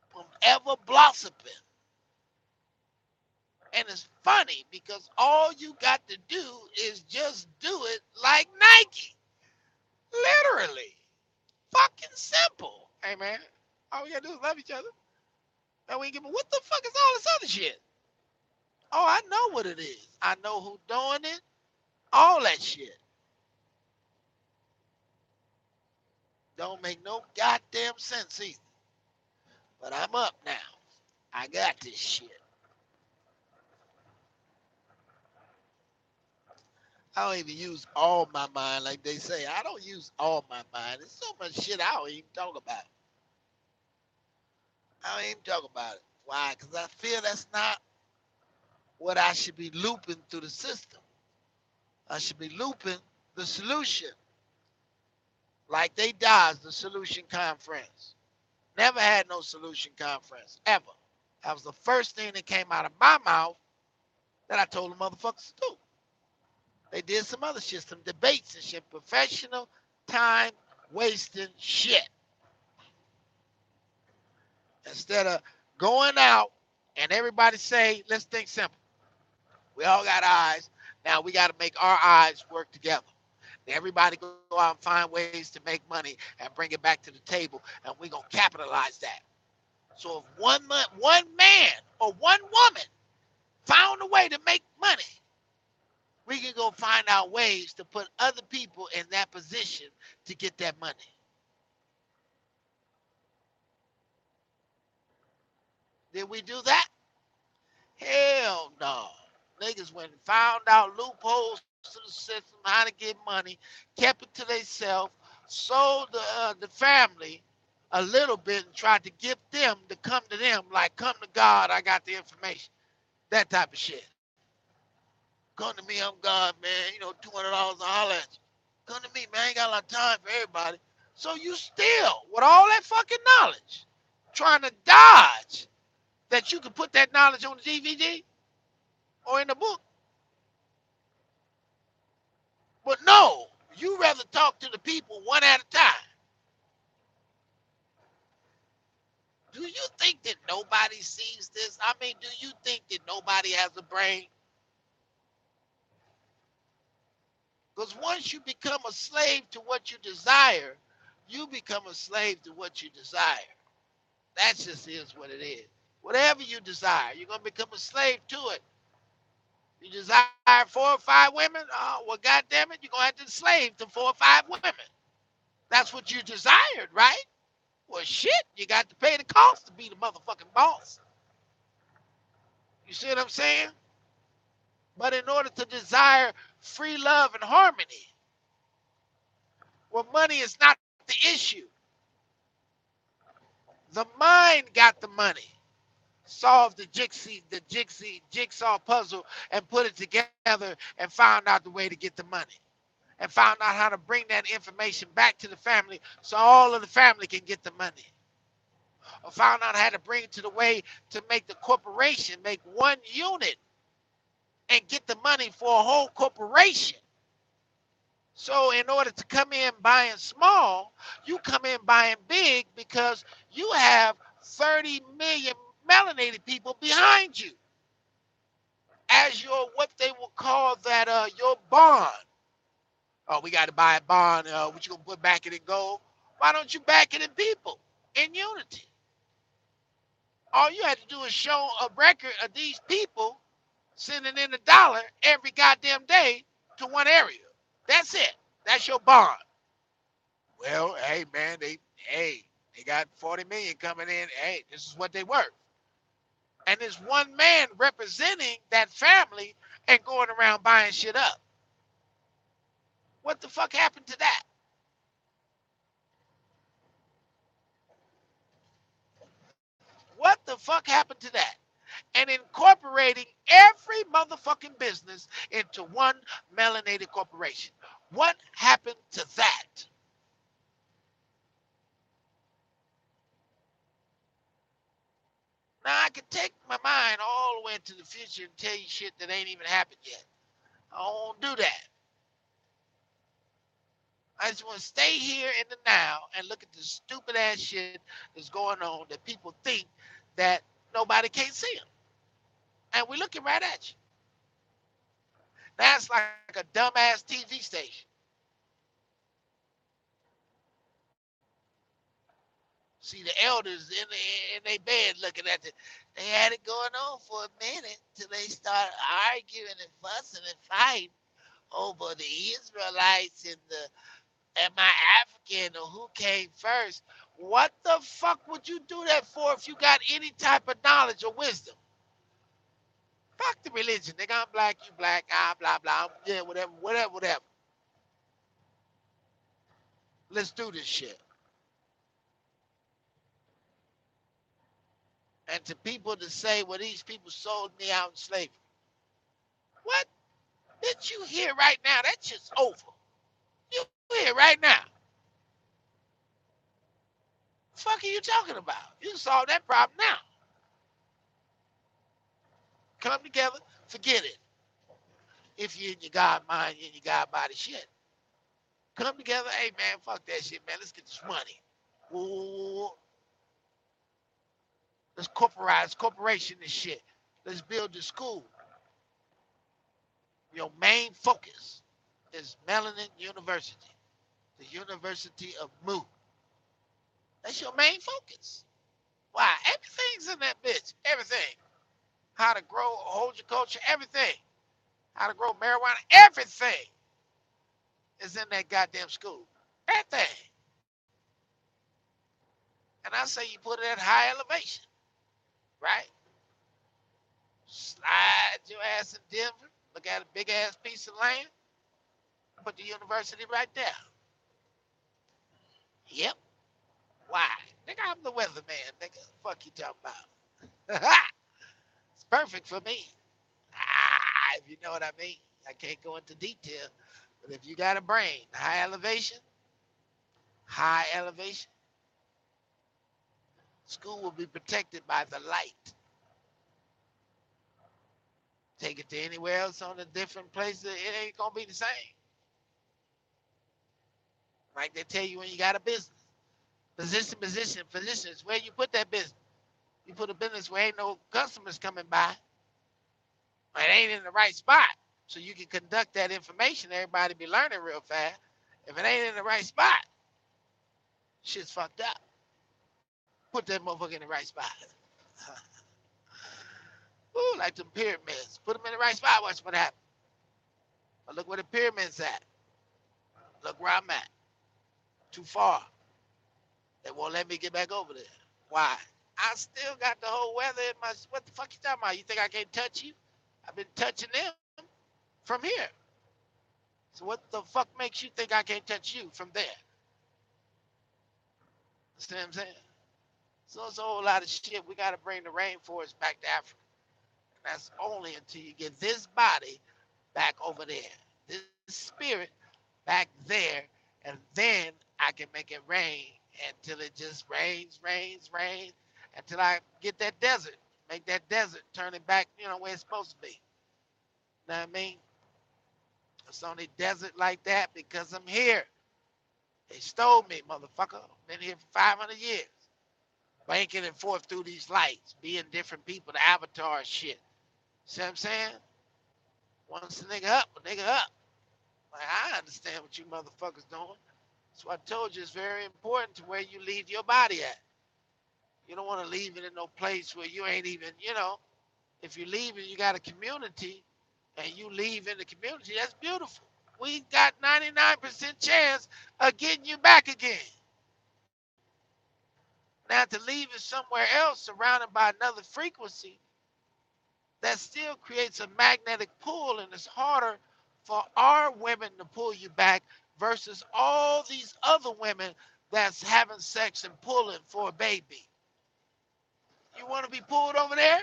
A: from ever blossoming. And it's funny because all you got to do is just do it like Nike. Literally. Fucking simple. Hey man, all we gotta do is love each other. And we give a what the fuck is all this other shit? Oh, I know what it is. I know who doing it. All that shit. Don't make no goddamn sense either. But I'm up now. I got this shit. I don't even use all my mind like they say. I don't use all my mind. There's so much shit I don't even talk about. I don't even talk about it. Why? Because I feel that's not what I should be looping through the system. I should be looping the solution. Like they dodged the solution conference. Never had no solution conference, ever. That was the first thing that came out of my mouth that I told the motherfuckers to do. They did some other shit, some debates and shit, professional time wasting shit. Instead of going out and everybody say, let's think simple. We all got eyes. Now we got to make our eyes work together. Everybody go out and find ways to make money and bring it back to the table, and we're going to capitalize that. So if one man or one woman found a way to make money, we can go find out ways to put other people in that position to get that money. Did we do that? Hell no. Niggas went and found out loopholes to the system, how to get money, kept it to themselves, sold the family a little bit and tried to get them to come to them like, come to God, I got the information. That type of shit. Come to me, I'm God, man. $200 to holler at you. Come to me, man. I ain't got a lot of time for everybody. So you still, with all that fucking knowledge, trying to dodge that you can put that knowledge on the DVD or in the book. But no, you rather talk to the people one at a time. Do you think that nobody sees this? I mean, do you think that nobody has a brain? Because once you become a slave to what you desire, you become a slave to what you desire. That just is what it is. Whatever you desire, you're going to become a slave to it. You desire 4 or 5 women? Oh, well, goddamn it, you're going to have to slave to 4 or 5 women. That's what you desired, right? Well, shit, you got to pay the cost to be the motherfucking boss. You see what I'm saying? But in order to desire free love and harmony, well, money is not the issue. The mind got the money. Solved the jigsaw puzzle and put it together and found out the way to get the money. And found out how to bring that information back to the family so all of the family can get the money. Or found out how to bring it to the way to make the corporation make one unit and get the money for a whole corporation. So in order to come in buying small, you come in buying big because you have 30 million melanated people behind you as your, what they will call that, your bond. Oh, we got to buy a bond. What you gonna put back it in gold? Why don't you back it in people, in unity? All you had to do is show a record of these people sending in $1 every goddamn day to one area. That's it. That's your bond. Well, hey man, they got 40 million coming in. Hey, this is what they worth. And there's one man representing that family and going around buying shit up. What the fuck happened to that? What the fuck happened to that? And incorporating every motherfucking business into one melanated corporation. What happened to that? Now I can take my mind all the way into the future and tell you shit that ain't even happened yet. I won't do that. I just want to stay here in the now and look at the stupid ass shit that's going on that people think that nobody can't see them. And we're looking right at you. Now it's like a dumbass TV station. See the elders in their bed looking at it. They had it going on for a minute till they start arguing and fussing and fighting over the Israelites and the am I African or who came first. What the fuck would you do that for if you got any type of knowledge or wisdom? Fuck the religion, nigga. I'm black, you black, ah, blah, blah. Yeah, whatever, whatever, whatever. Let's do this shit. And to people to say, well, these people sold me out in slavery. What? Bitch, you here right now. That shit's over. You here right now. The fuck are you talking about? You solve that problem now. Come together, forget it. If you're in your God mind, you're in your God body shit. Come together, hey man, fuck that shit, man. Let's get this money. Ooh, let's corporation this shit. Let's build the school. Your main focus is Melanin University, the University of Mu. That's your main focus. Why? Everything's in that bitch. Everything. How to grow, hold your culture, everything. How to grow marijuana, everything is in that goddamn school. Everything. And I say you put it at high elevation, right? Slide your ass in Denver, look at a big ass piece of land, put the university right there. Yep. Why? Nigga, I'm the weatherman, nigga. Fuck you talking about? It's perfect for me. If you know what I mean. I can't go into detail, but if you got a brain, high elevation, school will be protected by the light. Take it to anywhere else on a different place, it ain't gonna be the same. Like they tell you when you got a business. Physicians, where you put that business. You put a business where ain't no customers coming by. It ain't in the right spot. So you can conduct that information, everybody be learning real fast. If it ain't in the right spot, shit's fucked up. Put that motherfucker in the right spot. Ooh, like them pyramids. Put them in the right spot, watch what happens. But look where the pyramids at. Look where I'm at. Too far. They won't let me get back over there. Why? I still got the whole weather in my. What the fuck you talking about? You think I can't touch you? I've been touching them from here. So what the fuck makes you think I can't touch you from there? See what I'm saying? So it's a whole lot of shit. We got to bring the rainforest back to Africa. And that's only until you get this body back over there, this spirit back there, and then I can make it rain until it just rains, until I get that desert, make that desert, turn it back, where it's supposed to be. You know what I mean? It's only desert like that because I'm here. They stole me, motherfucker. Been here for 500 years. Banking and forth through these lights, being different people, the avatar shit. See what I'm saying? Once a nigga up, a nigga up. Like, I understand what you motherfuckers doing. So I told you it's very important to where you leave your body at. You don't want to leave it in no place where you ain't even, if you leave and you got a community and you leave in the community, that's beautiful. We got 99% chance of getting you back again. Now to leave it somewhere else surrounded by another frequency, that still creates a magnetic pull, and it's harder for our women to pull you back versus all these other women that's having sex and pulling for a baby. You want to be pulled over there?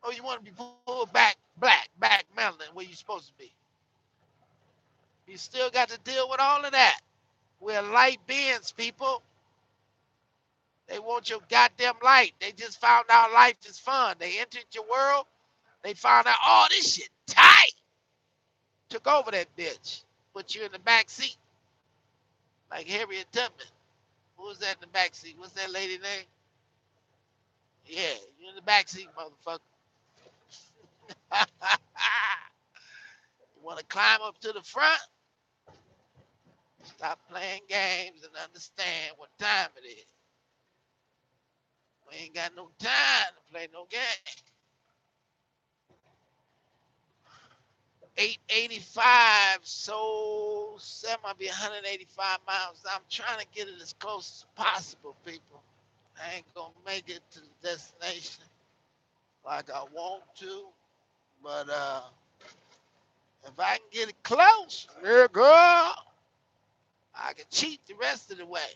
A: Or you want to be pulled back black, back melanin, where you're supposed to be? You still got to deal with all of that. We're light beings, people. They want your goddamn light. They just found out life is fun. They entered your world. They found out, oh, this shit tight. Took over that bitch put you in the back seat like Harriet Tubman. Who was that in the back seat? What's that lady name? Yeah, you in the back seat, motherfucker. You want to climb up to the front? Stop playing games and understand what time it is. We ain't got no time to play no game. 885, so 7 might be 185 miles. I'm trying to get it as close as possible, people. I ain't gonna make it to the destination like I want to, but if I can get it close, yeah, girl, I can cheat the rest of the way.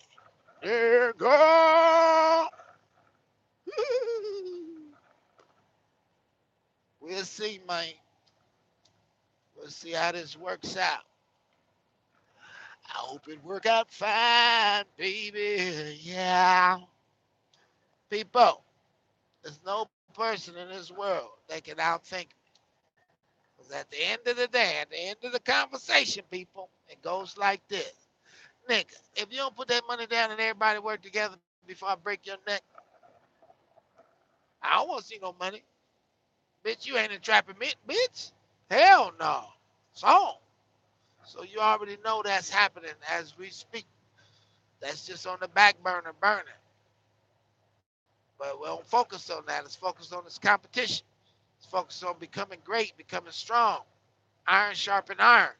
A: Yeah, girl. We'll see, man. We'll see how this works out. I hope it work out fine, baby. Yeah. People, there's no person in this world that can outthink me. Because at the end of the day, at the end of the conversation, people, it goes like this. Nigga, if you don't put that money down and everybody work together before I break your neck, I don't want to see no money. Bitch, you ain't entrapping me, bitch. Hell no. It's on. So you already know that's happening as we speak. That's just on the back burner burning. But we don't focus on that. It's focused on this competition. It's focused on becoming great, becoming strong. Iron sharpen iron.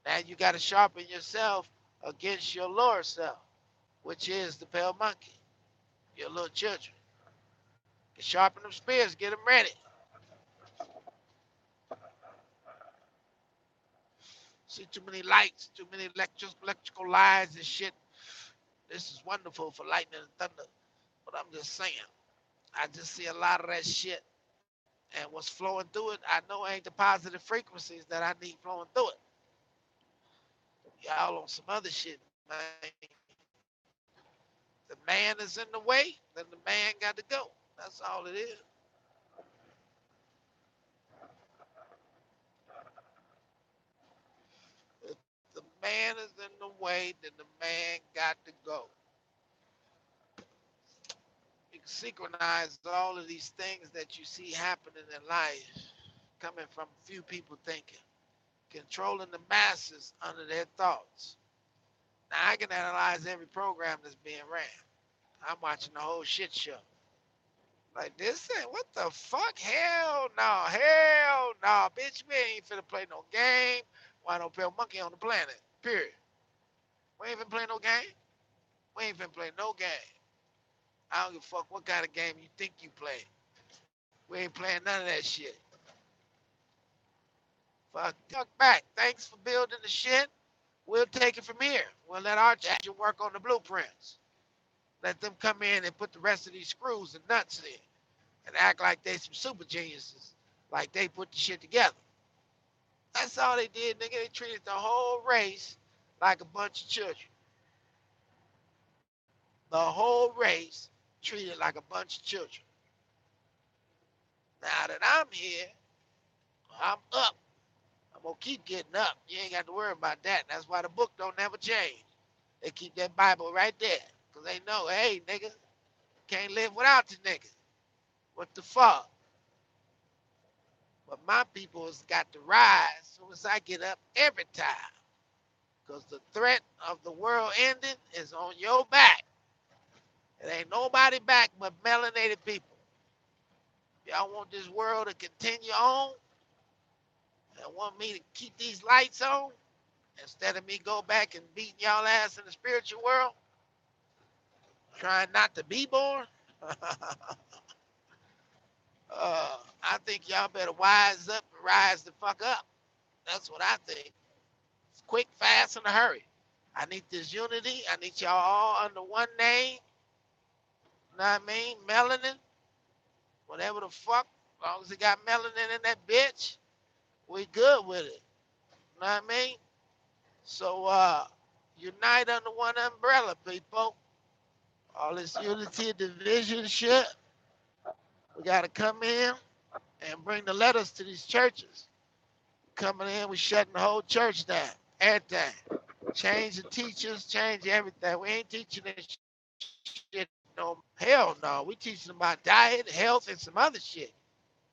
A: Now you got to sharpen yourself against your lower self, which is the pale monkey, your little children. You sharpen them spears, get them ready. See too many lights, too many electrical lines and shit. This is wonderful for lightning and thunder. But I'm just saying, I just see a lot of that shit. And what's flowing through it, I know ain't the positive frequencies that I need flowing through it. Y'all on some other shit, man. The man is in the way, then the man got to go. That's all it is. If the man is in the way, then the man got to go. You can synchronize all of these things that you see happening in life coming from few people thinking, controlling the masses under their thoughts. Now I can analyze every program that's being ran. I'm watching the whole shit show. Like this ain't what the fuck? Hell no, bitch. We ain't finna play no game. Why don't pale monkey on the planet? Period. We ain't finna play no game. We ain't finna play no game. I don't give a fuck what kind of game you think you play. We ain't playing none of that shit. Fuck back. Thanks for building the shit. We'll take it from here. We'll let our agent work on the blueprints. Let them come in and put the rest of these screws and nuts in and act like they some super geniuses, like they put the shit together. That's all they did, nigga. They treated the whole race like a bunch of children. The whole race treated like a bunch of children. Now that I'm here, I'm up. I'm gonna keep getting up. You ain't got to worry about that. That's why the book don't never change. They keep that Bible right there. Cause they know, hey, nigga, can't live without the nigga. What the fuck? But my people has got to rise as soon as I get up every time. Because the threat of the world ending is on your back. It ain't nobody back but melanated people. Y'all want this world to continue on and want me to keep these lights on instead of me go back and beating y'all ass in the spiritual world, trying not to be born? I think y'all better wise up and rise the fuck up. That's what I think. It's quick, fast, in a hurry. I need this unity. I need y'all all under one name. You know what I mean? Melanin, whatever the fuck. As long as it got melanin in that bitch, we good with it. You know what I mean? So unite under one umbrella, people. All this unity and division shit. We gotta come in and bring the letters to these churches. Coming in, we shutting the whole church down. Everything. Change the teachers, change everything. We ain't teaching this shit no hell no. We teaching about diet, health, and some other shit.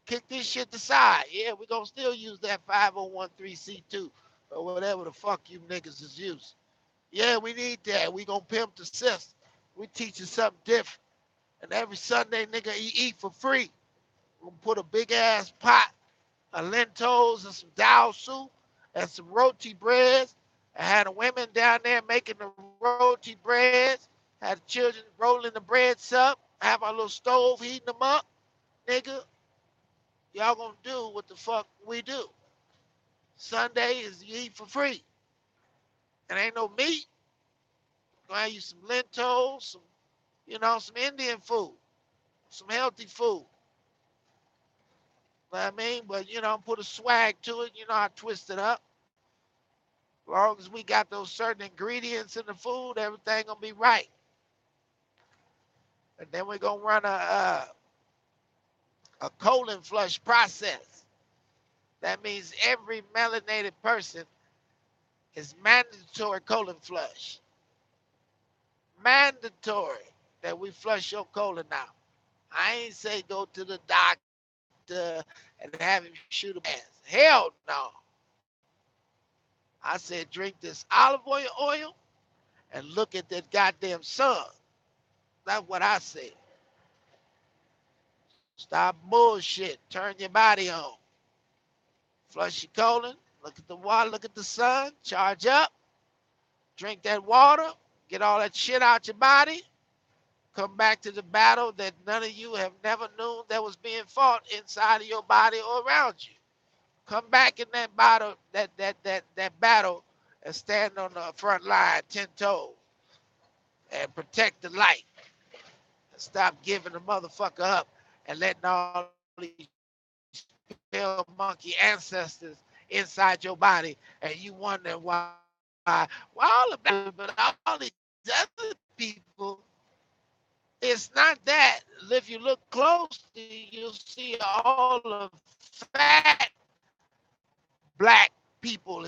A: Kick this shit aside. Yeah, we gonna still use that 5013C2 or whatever the fuck you niggas is using. Yeah, we need that. We gonna pimp the system. We teaching something different. And every Sunday, nigga, you eat for free. We're gonna put a big ass pot of lentils and some dal soup and some roti breads. I had the women down there making the roti breads. Had the children rolling the breads up. Have our little stove heating them up. Nigga, y'all gonna do what the fuck we do. Sunday is you eat for free. And ain't no meat. Gonna have you some lentils, some Indian food, some healthy food. Know what I mean? But put a swag to it. I twist it up. As long as we got those certain ingredients in the food, everything gonna be right. And then we're gonna run a colon flush process. That means every melanated person is mandatory colon flush. Mandatory that we flush your colon out. I ain't say go to the doctor and have him shoot a ass. Hell no. I said drink this olive oil and look at that goddamn sun. That's what I said. Stop bullshit. Turn your body on. Flush your colon. Look at the water. Look at the sun. Charge up. Drink that water. Get all that shit out your body. Come back to the battle that none of you have never known that was being fought inside of your body or around you. Come back in that battle, that battle, and stand on the front line 10 toes and protect the light. And stop giving the motherfucker up and letting all these pale monkey ancestors inside your body, and you wonder why all the black people, but all these other people, it's not that. If you look closely, you'll see all the fat black people,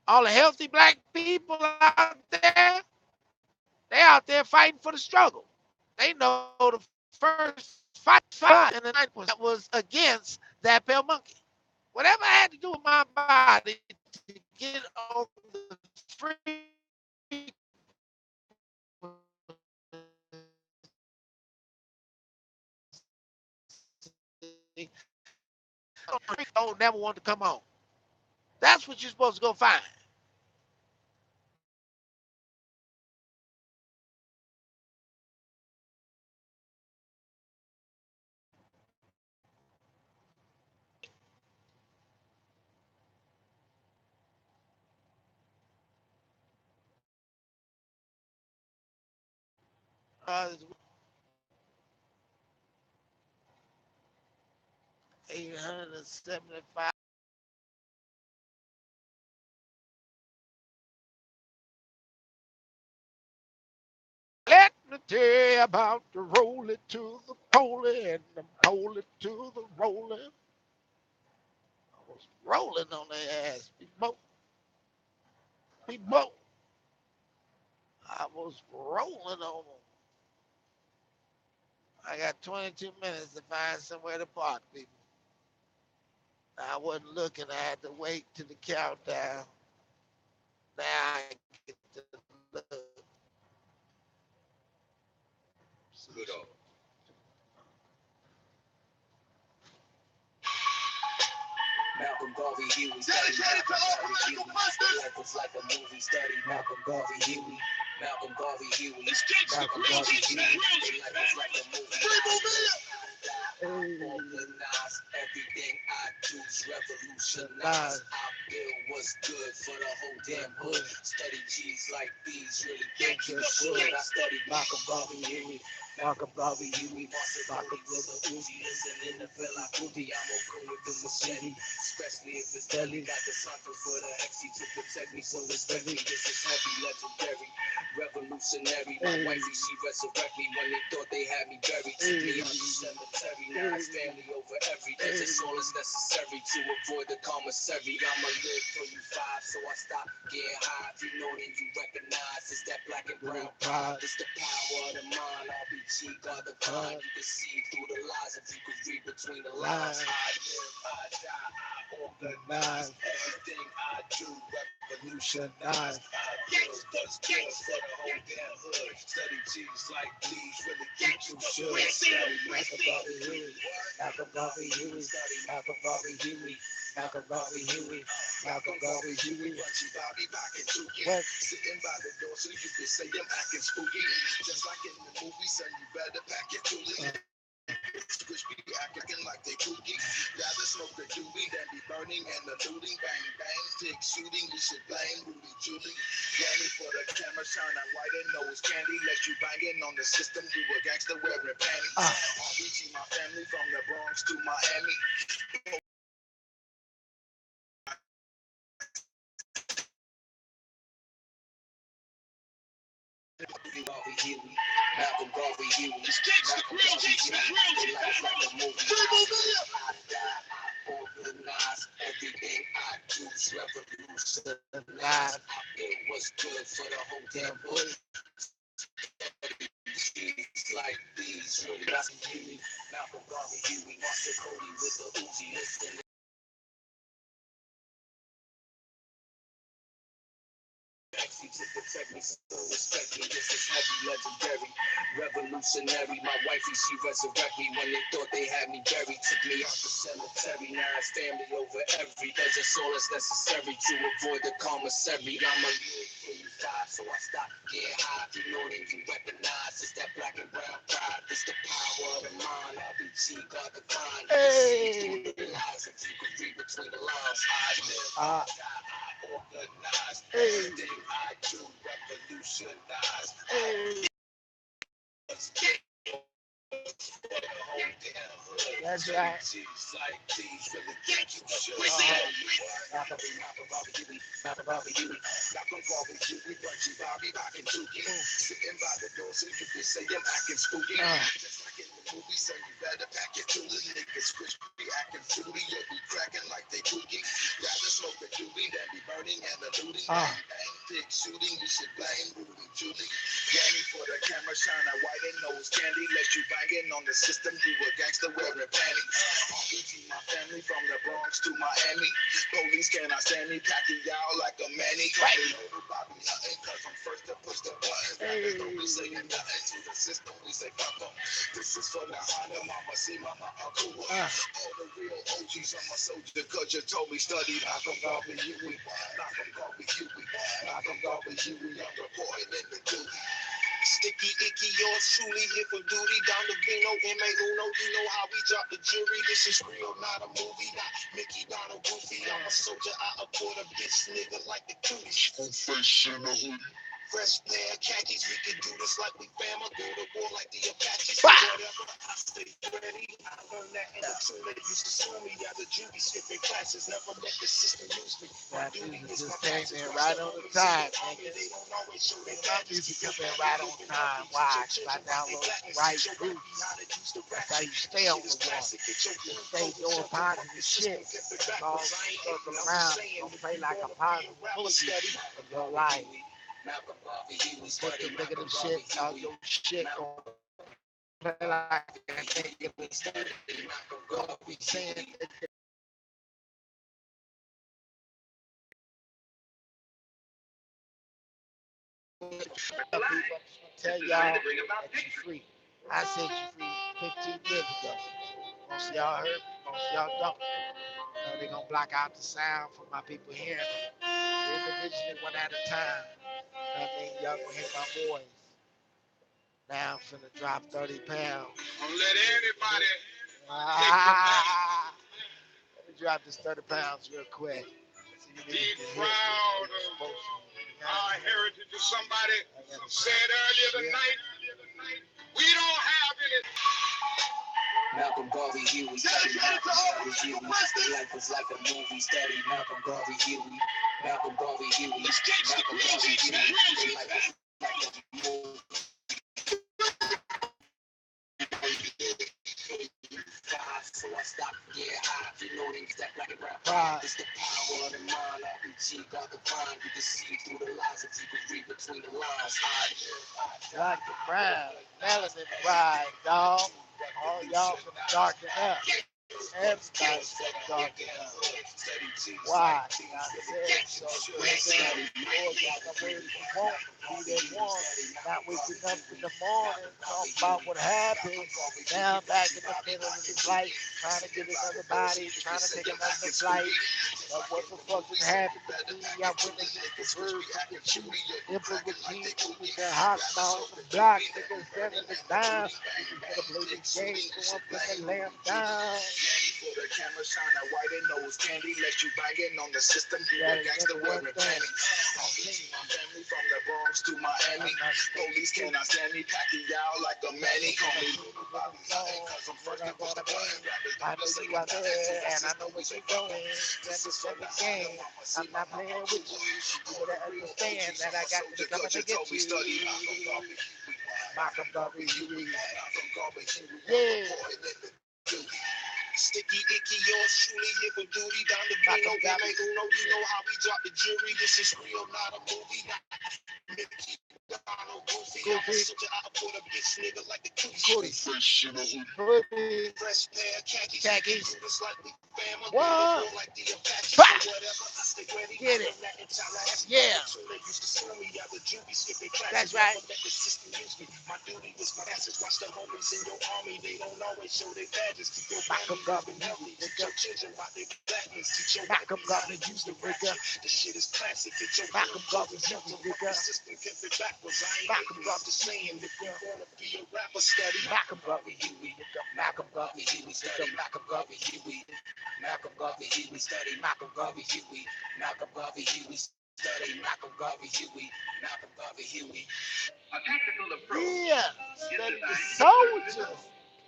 A: all the healthy black people out there, they out there fighting for the struggle. They know the first fight in the 90s that was against that pale monkey. Whatever I had to do with my body to get on the frequency, don't never want to come on. That's what you're supposed to go find. Uh, 875. Let me tell you about the roll it to the poly and the roll it to the rolling. I was rolling on their ass, people. People. I was rolling on them. I got 22 minutes to find somewhere to park, people. I wasn't looking. I had to wait to the countdown. Now I get to look. Good old. Malcolm Garvey Huey. Dedicated to all political busters. Life was like a movie study. Malcolm Garvey Huey. Malcolm Garvey Huey. Malcolm Garvey Huey. Life was like a movie. Organize everything I do's revolutionize. I build what's good for the whole damn hood. Study G's like these, really think you should. I studied Malcolm Garvey Huey. Malcolm Garvey, Huey, Malcolm Brother Uzi, listen in the Philly movie. I'm okay with the city, especially if it's deadly. Got the something for the XC to protect me, so it's deadly. This is heavy, legendary, revolutionary. My wifey, she resurrect me when they thought they had me buried. Took me out the cemetery, now it's family over everything. It's all is necessary to avoid the commissary. I'ma live for you five, so I stop getting high. If you know, then you recognize it's that black and brown pride. It's the power of the mind. RBG, God the kind. You can see through the lies if you could read between the lines. I live, I die, I organize everything I do. Revolutionize. I build what's good for the whole damn hood. Study G's like these, really think you should. Study Malcolm Garvey Huey, Malcolm Garvey Huey, Malcolm Garvey Huey, Malcolm Garvey Huey, Malcolm Garvey Huey. Bobby back in Dookie, sitting by the door so you can say I'm acting spooky. Just like in the movie, son, you better pack your toolie. Squish be acting like they kooky. Rather smoke the doobie than be burning and the looting. Bang, bang, pig shooting. We should blame Rudy Julie. Granny for the camera, shine that white and nose candy. Let you banging on the system. You a gangster wearing panties. RBG, my family from the Bronx to Miami. Garvey Huey, Malcolm Garvey Huey, Malcolm Garvey Huey. Life like a movie. I die, I organize everything I do. Revolutionize. It was good for the whole damn hood. Like these, really, Huey, Malcolm Garvey Huey, Master Cody with the Uzi, listen. To protect me, so respect me. This is heavy, legendary, revolutionary. My wifey, she resurrect me when they thought they had me buried. Took me out the cemetery, now it's family over every. Cause it's all that's necessary to avoid the commissary. I'ma live for you five, so I stop getting high. You know that you recognize it's that black and brown pride. It's the power of the mind. RBG, God the kind. Hey. The lies if you could read between the lines. I live, I organize. Everything I do, revolutionize. That's right. Malcolm Garvey Huey, Bobby back in Dookie. Sitting by the door so you can say I'm acting spooky. Just like in the movie, so you better pack your tools. Niggas squish be acting fruity, you be cracking like they kooky. Rather smoke the doobie than be burning and the looting. Bang, bang, pig shooting, we should blame Rudy Julie. Granny for the camera, shine that white and nose candy. Let you banging on the system, you a gangster wearing panties. RBG, my family from the Bronx to Miami. Police cannot stand me, packing y'all like a manny. Call me little Bobby Hutton, cause I'm first to push the buttons. Rappers don't be saying nothing to the system, we say fuck them. This is for the honor, mama, see mama, uncle. All the real OGs, I'm a soldier, cause you told me study. Malcolm Garvey Huey, Malcolm Garvey Huey, Malcolm Garvey Huey, I'm reporting in the duty. Sticky, icky, yours truly here for duty. Don Davino, M.A. Uno, you know how we drop the jury. This is real, not a movie. Not Mickey, Donald, Goofy. I'm a soldier, I abort a bitch nigga like the cooties. Full face in the hoodie. Fresh pair of khakis, we can do this like we fama. Go to war like the Apaches. Whatever, I stay ready. I learned that in the two they used to sue me as a juvie, skipping classes. Never let the system use me. My duty is my taxes. Right on the time, nigga. They don't always show their music come in right on time. Why? I download the right group. That's how you stay on the wall. You stay doing positive shit. All circle around. Don't play like a positive movie of your life. Put the negative shit out your shit. Play like a negative shit. Don't be saying that. Tell y'all that you free. I said you free 15 years ago. Most of y'all heard me, most of y'all don't. They're gonna block out the sound for my people hearing me. Individually, one at a time. I mean, y'all gonna hear my voice. Now I'm finna drop 30 pounds. Don't let anybody let me drop this 30 pounds real quick. So be proud of our heritage. Somebody said earlier tonight,
C: We don't have any. Malcolm Garvey, Huey, study Malcolm Garvey, Huey. Life was like a movie, study Malcolm Garvey, Huey. Malcolm Garvey, Huey. Malcolm Garvey, Huey. Life was like a movie. So I stopped, yeah, high. You know them step like a rap. It's the power of the mind. RPG got the grind. You can see through the lies if you can read between the lines.
A: Like the brown, melanin bride, dog. All y'all from darken up. Everybody's from darken up. Why? I said so. Lord, got the way you want, be they want. Not waking up in the morning, talk about what happened. Now back in the middle of his life, trying to get another body, trying to take another flight. But what the fuck did happen to me? I went against the birds from the chief. Emperor with Jesus with the hot mouth, the block, niggas standing it down. Niggas better play this game, so I'm putting the lamb down.
C: For the camera shine a white and nose candy, let you banging on the system. You a gangster wearing panties. I'll see my family from the Bronx to Miami. Police cannot stand me, packing y'all like a manny. Call me cause I'm first and for the
A: I know you out there, and I know what you're doing. Send the game. I'm not playing with you. You better understand that I got to come to get you. Malcolm Garvey, yeah.
C: Sticky icky, yours truly here for duty. Down the Pino, you know how we drop the jury. This is real, not a movie. Mickey, Donald, Goofy, I'm a soldier. I put a bitch nigga like the cookie. Fresh in the hood. Fresh pair of khakis. It's like we family.
A: What?
C: Like the Apache or whatever. I stay ready.
A: Get it. Yeah. That's right.
C: My duty was my message. Watch the homies in your army. They don't always show their badges. Keep your
A: Malcolm Garvey,
C: healthy. Teach your children about their blackness. Teach your
A: Malcolm Garvey, use the rigor.
C: The shit is classic. It's your
A: Malcolm Garvey, use the rigor.
C: system kept it backwards. I ain't
A: Malcolm Garvey,
C: just saying. If you wanna be a rapper, study
A: Malcolm Garvey, Huey. Malcolm Garvey, Huey. Study Malcolm Garvey, Huey. Malcolm Garvey, Huey. Study Malcolm Garvey, Huey. Malcolm Garvey, Huey. Study Malcolm Garvey, Huey. Malcolm Garvey, Huey.
C: A tactical approach.
A: Yeah. Study the soldiers.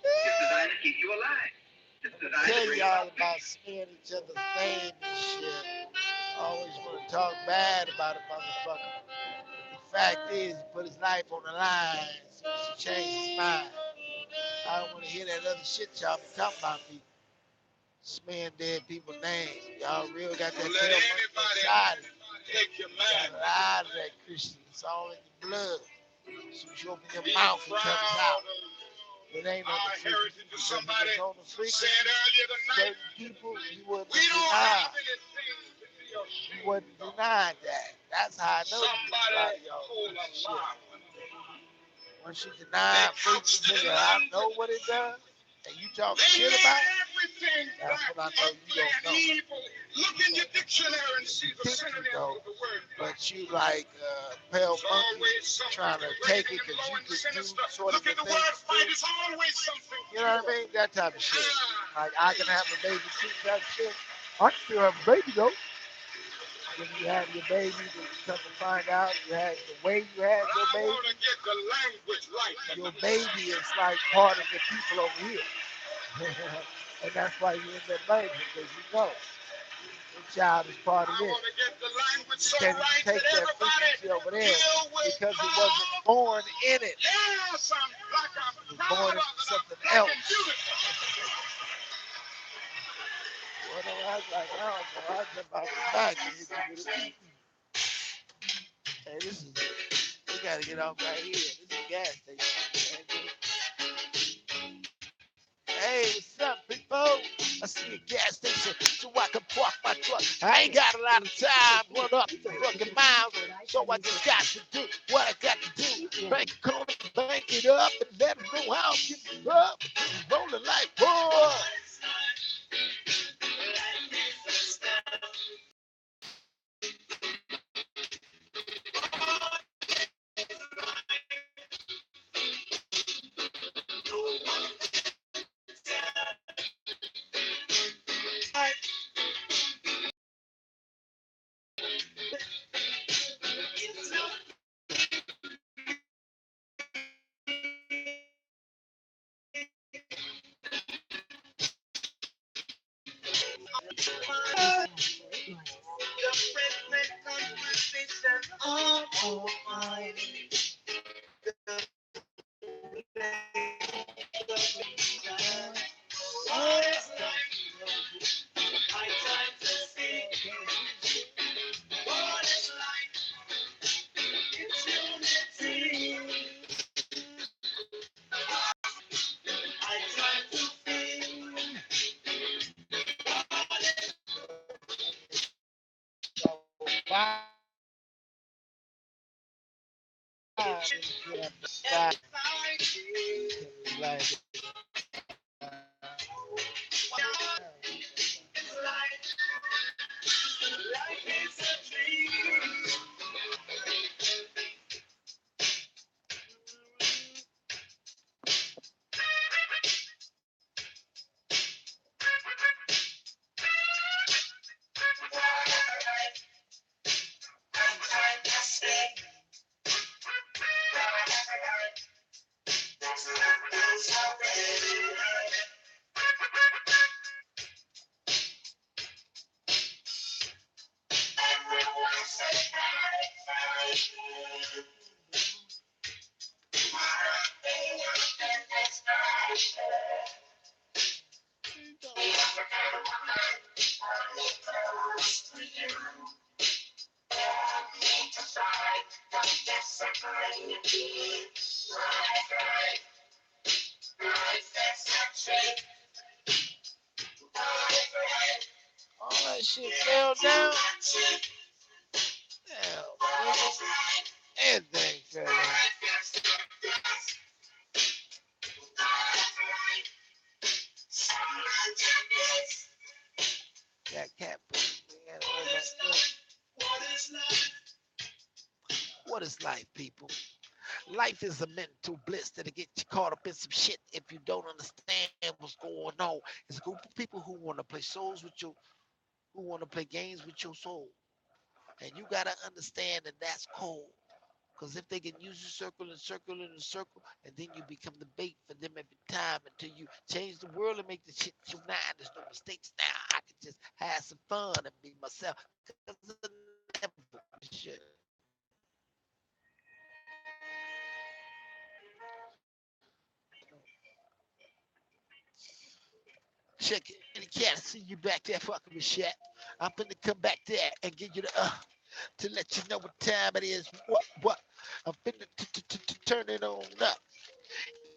C: It's designed to keep you alive. It's designed to
A: Tell
C: bring
A: y'all about smearing each other's name and shit. Always want to talk bad about a motherfucker. The fact is, he put his life on the line as soon as he changed his mind. I don't want to hear that other shit y'all be talking about me. Smearing dead people's names. Y'all real got that
C: Let
A: tail
C: anybody
A: inside.
C: take your
A: Got
C: man.
A: a lot of that Christian. It's all in your blood. As soon as you open your
C: Be
A: mouth, it
C: proud
A: comes out.
C: of
A: It ain't on
C: our
A: the freaking.
C: heritage.
A: Because
C: Somebody
A: if it's on the freaking,
C: said earlier tonight,
A: certain people, you wouldn't
C: we don't
A: deny.
C: have anything to be
A: You
C: ashamed
A: wouldn't
C: of.
A: deny that. That's how I know you a lot
C: Somebody
A: of y'all
C: told a
A: shit.
C: lie.
A: Once you
C: They
A: deny
C: couched
A: freaking
C: it in
A: nigga, I
C: language.
A: know what it does, and you talk
C: They
A: shit
C: made
A: about it,
C: everything
A: that's
C: black,
A: when I know you
C: ugly, and
A: don't know.
C: evil. Look in your dictionary and see the
A: Think you
C: synonym
A: know,
C: of the word black.
A: but you like pale
C: It's
A: monkey
C: always something
A: trying to
C: great
A: take
C: and
A: it because
C: low
A: you
C: and
A: could do
C: sinister.
A: sort of
C: Look
A: the
C: at the
A: thing
C: word
A: you
C: fight.
A: do.
C: It's always something
A: You know what I
C: pure.
A: mean? That type of shit.
C: Ah,
A: Like I can have a baby too type shit. I can still have a baby though. When you have your baby, then you come to find out you had the way you had
C: but
A: your
C: I
A: baby.
C: want to get the language right.
A: Your baby is like part of the people over here. And that's why you end up merging, because you know the child is part of
C: I
A: this.
C: want to get the language
A: You
C: so
A: can't
C: right
A: even take
C: that
A: that
C: everybody
A: frequency over there
C: deal with
A: because it
C: love.
A: wasn't born in it.
C: Yes, I'm black. I'm
A: It was
C: proud
A: born
C: of
A: into
C: it. I'm
A: something
C: black
A: else.
C: and beautiful.
A: Well, no, I was like, I don't know. I jump out the back and hit you with it. Hey, this is, we got to get off right here. This is a gas station. Hey, what's up, people? I see a gas station so I can park my truck. I ain't got a lot of time, run up the fucking miles, so I just got to do what I got to do. Bank account, bank it up, and let them know how I'm getting up. Rolling like boy. All that shit fell down. Damn, everything fell down. Got cat poop. What is life, people? Life is a mental bliss that'll get you caught up in some shit if you don't understand what's going on. It's a group of people who want to play souls with you, who want to play games with your soul. And you gotta understand that that's cold. Because if they can use you circle and circle and circle, and then you become the bait for them every time until you change the world and make the shit you mind. There's no mistakes now. I can just have some fun and be myself. Because I never shit. Check it. Any cat, see you back there fucking with shit. I'm finna come back there and give you the to let you know what time it is. What? I'm finna turn it on up.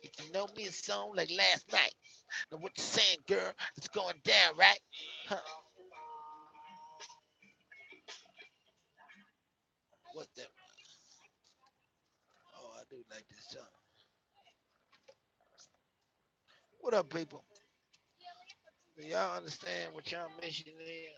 A: If you know me a song like last night. Now what you saying, girl? It's going down, right? Huh? What the? Oh, I do like this song. What up, people? Do y'all understand what y'all mission is?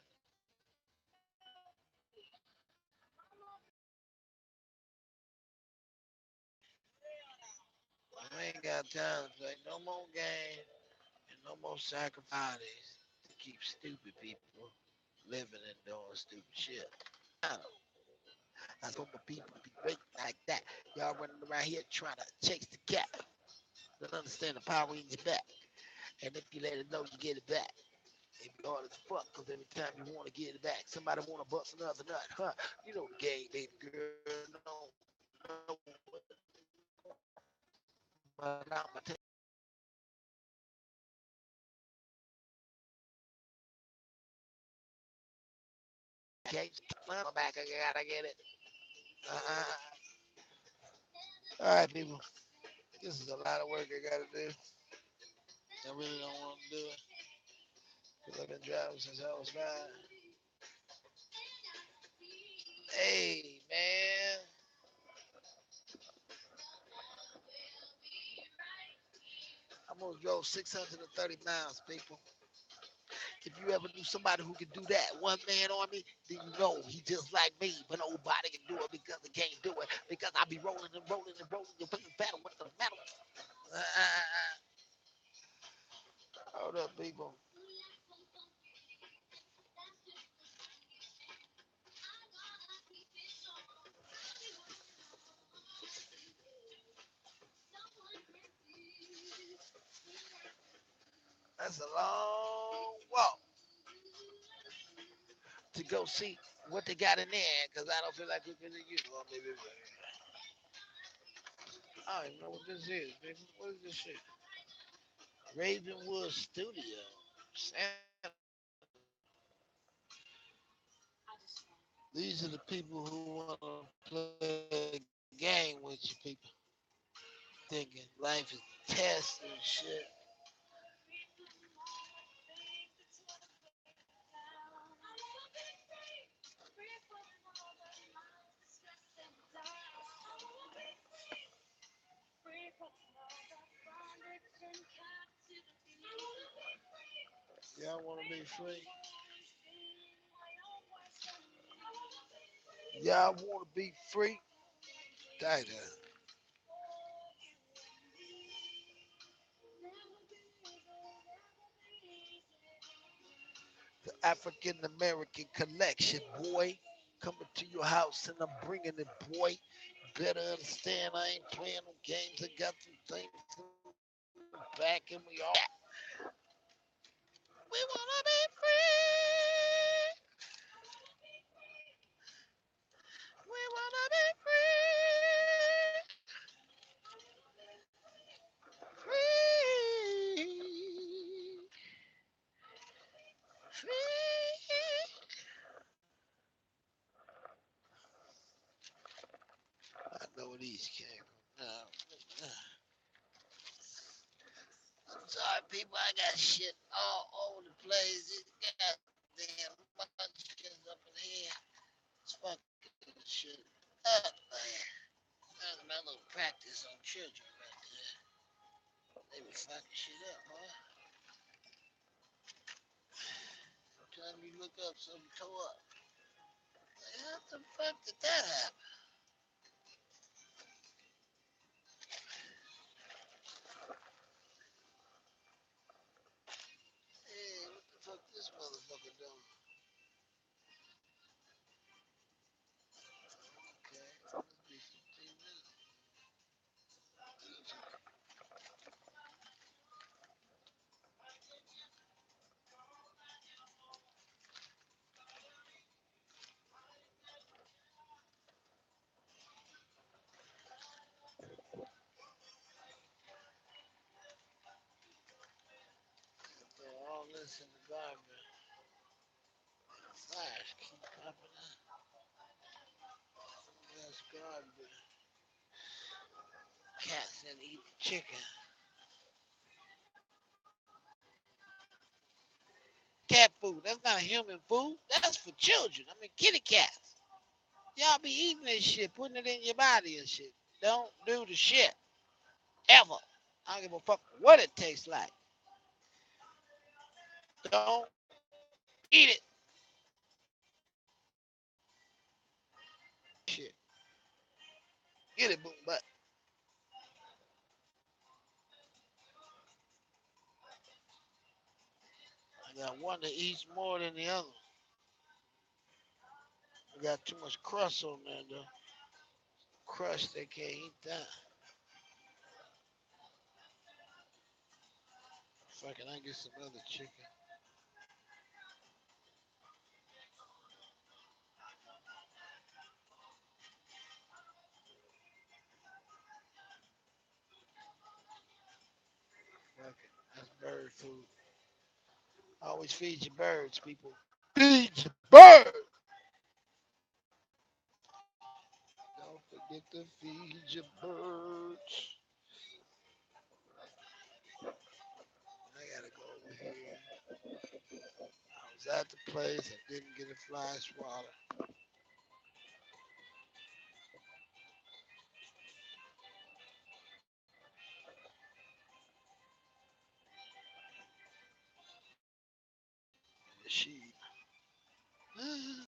A: I ain't got time to play no more games and no more sacrifices to keep stupid people living and doing stupid shit. Now, I told my people be great like that. Y'all running around here trying to chase the cat. Don't understand the power in your back. And if you let it know, you get it back. It be hard as fuck, cause every time you wanna get it back, somebody wanna bust another nut, huh? You know the game, baby girl. No, but I'ma take case. My back, I gotta get it. All right, people. This is a lot of work I gotta do. I really don't want to do it. Cause I've been driving since I was 9. Hey, man. I almost drove 630 miles, people. If you ever knew somebody who could do that, one man army, then you know he just like me, but nobody can do it because they can't do it. Because I be rolling and rolling and rolling and putting battle with the metal. Hold up, people. That's a long walk to go see what they got in there, because I don't feel like we're going to use one. Maybe. I don't even know what this is, nigga. What is this shit? Ravenwood Studio. Santa. These are the people who want to play a game with you people. Thinking life is test and shit. Y'all want to be free? Y'all want to be free? Tighter. The African American collection, boy. Coming to your house and I'm bringing it, boy. Better understand I ain't playing no games. I got some things in the back and we all. We wanna be free. We wanna be free. Free. Free. I know where these came from now. I'm sorry, people. I got shit all over the place. These goddamn munchkins up in here. It's fucking shit up, man. That's my little practice on children right there. They be fucking shit up, huh? Time you look up something tore up. Like, how the fuck did that happen? Hey, what the fuck this motherfucker doing? Okay, must be 15 minutes. Throw all this in the garbage. Flash keep popping up. That's garbage. Cats that eat the chicken. Cat food. That's not human food. That's for children. I mean, kitty cats. Y'all be eating this shit, putting it in your body and shit. Don't do the shit. Ever. I don't give a fuck what it tastes like. Don't eat it. Shit. Get it, boom, butt. I got one that eats more than the other. I got too much crust on there, though. Crust, they can't eat that. Fucking, I get some other chicken. Fucking, that's bird food. Always feed your birds, people. Feed your birds. Don't forget to feed your birds. I gotta go over here. I was at the place. I didn't get a fly swatter. The sheep.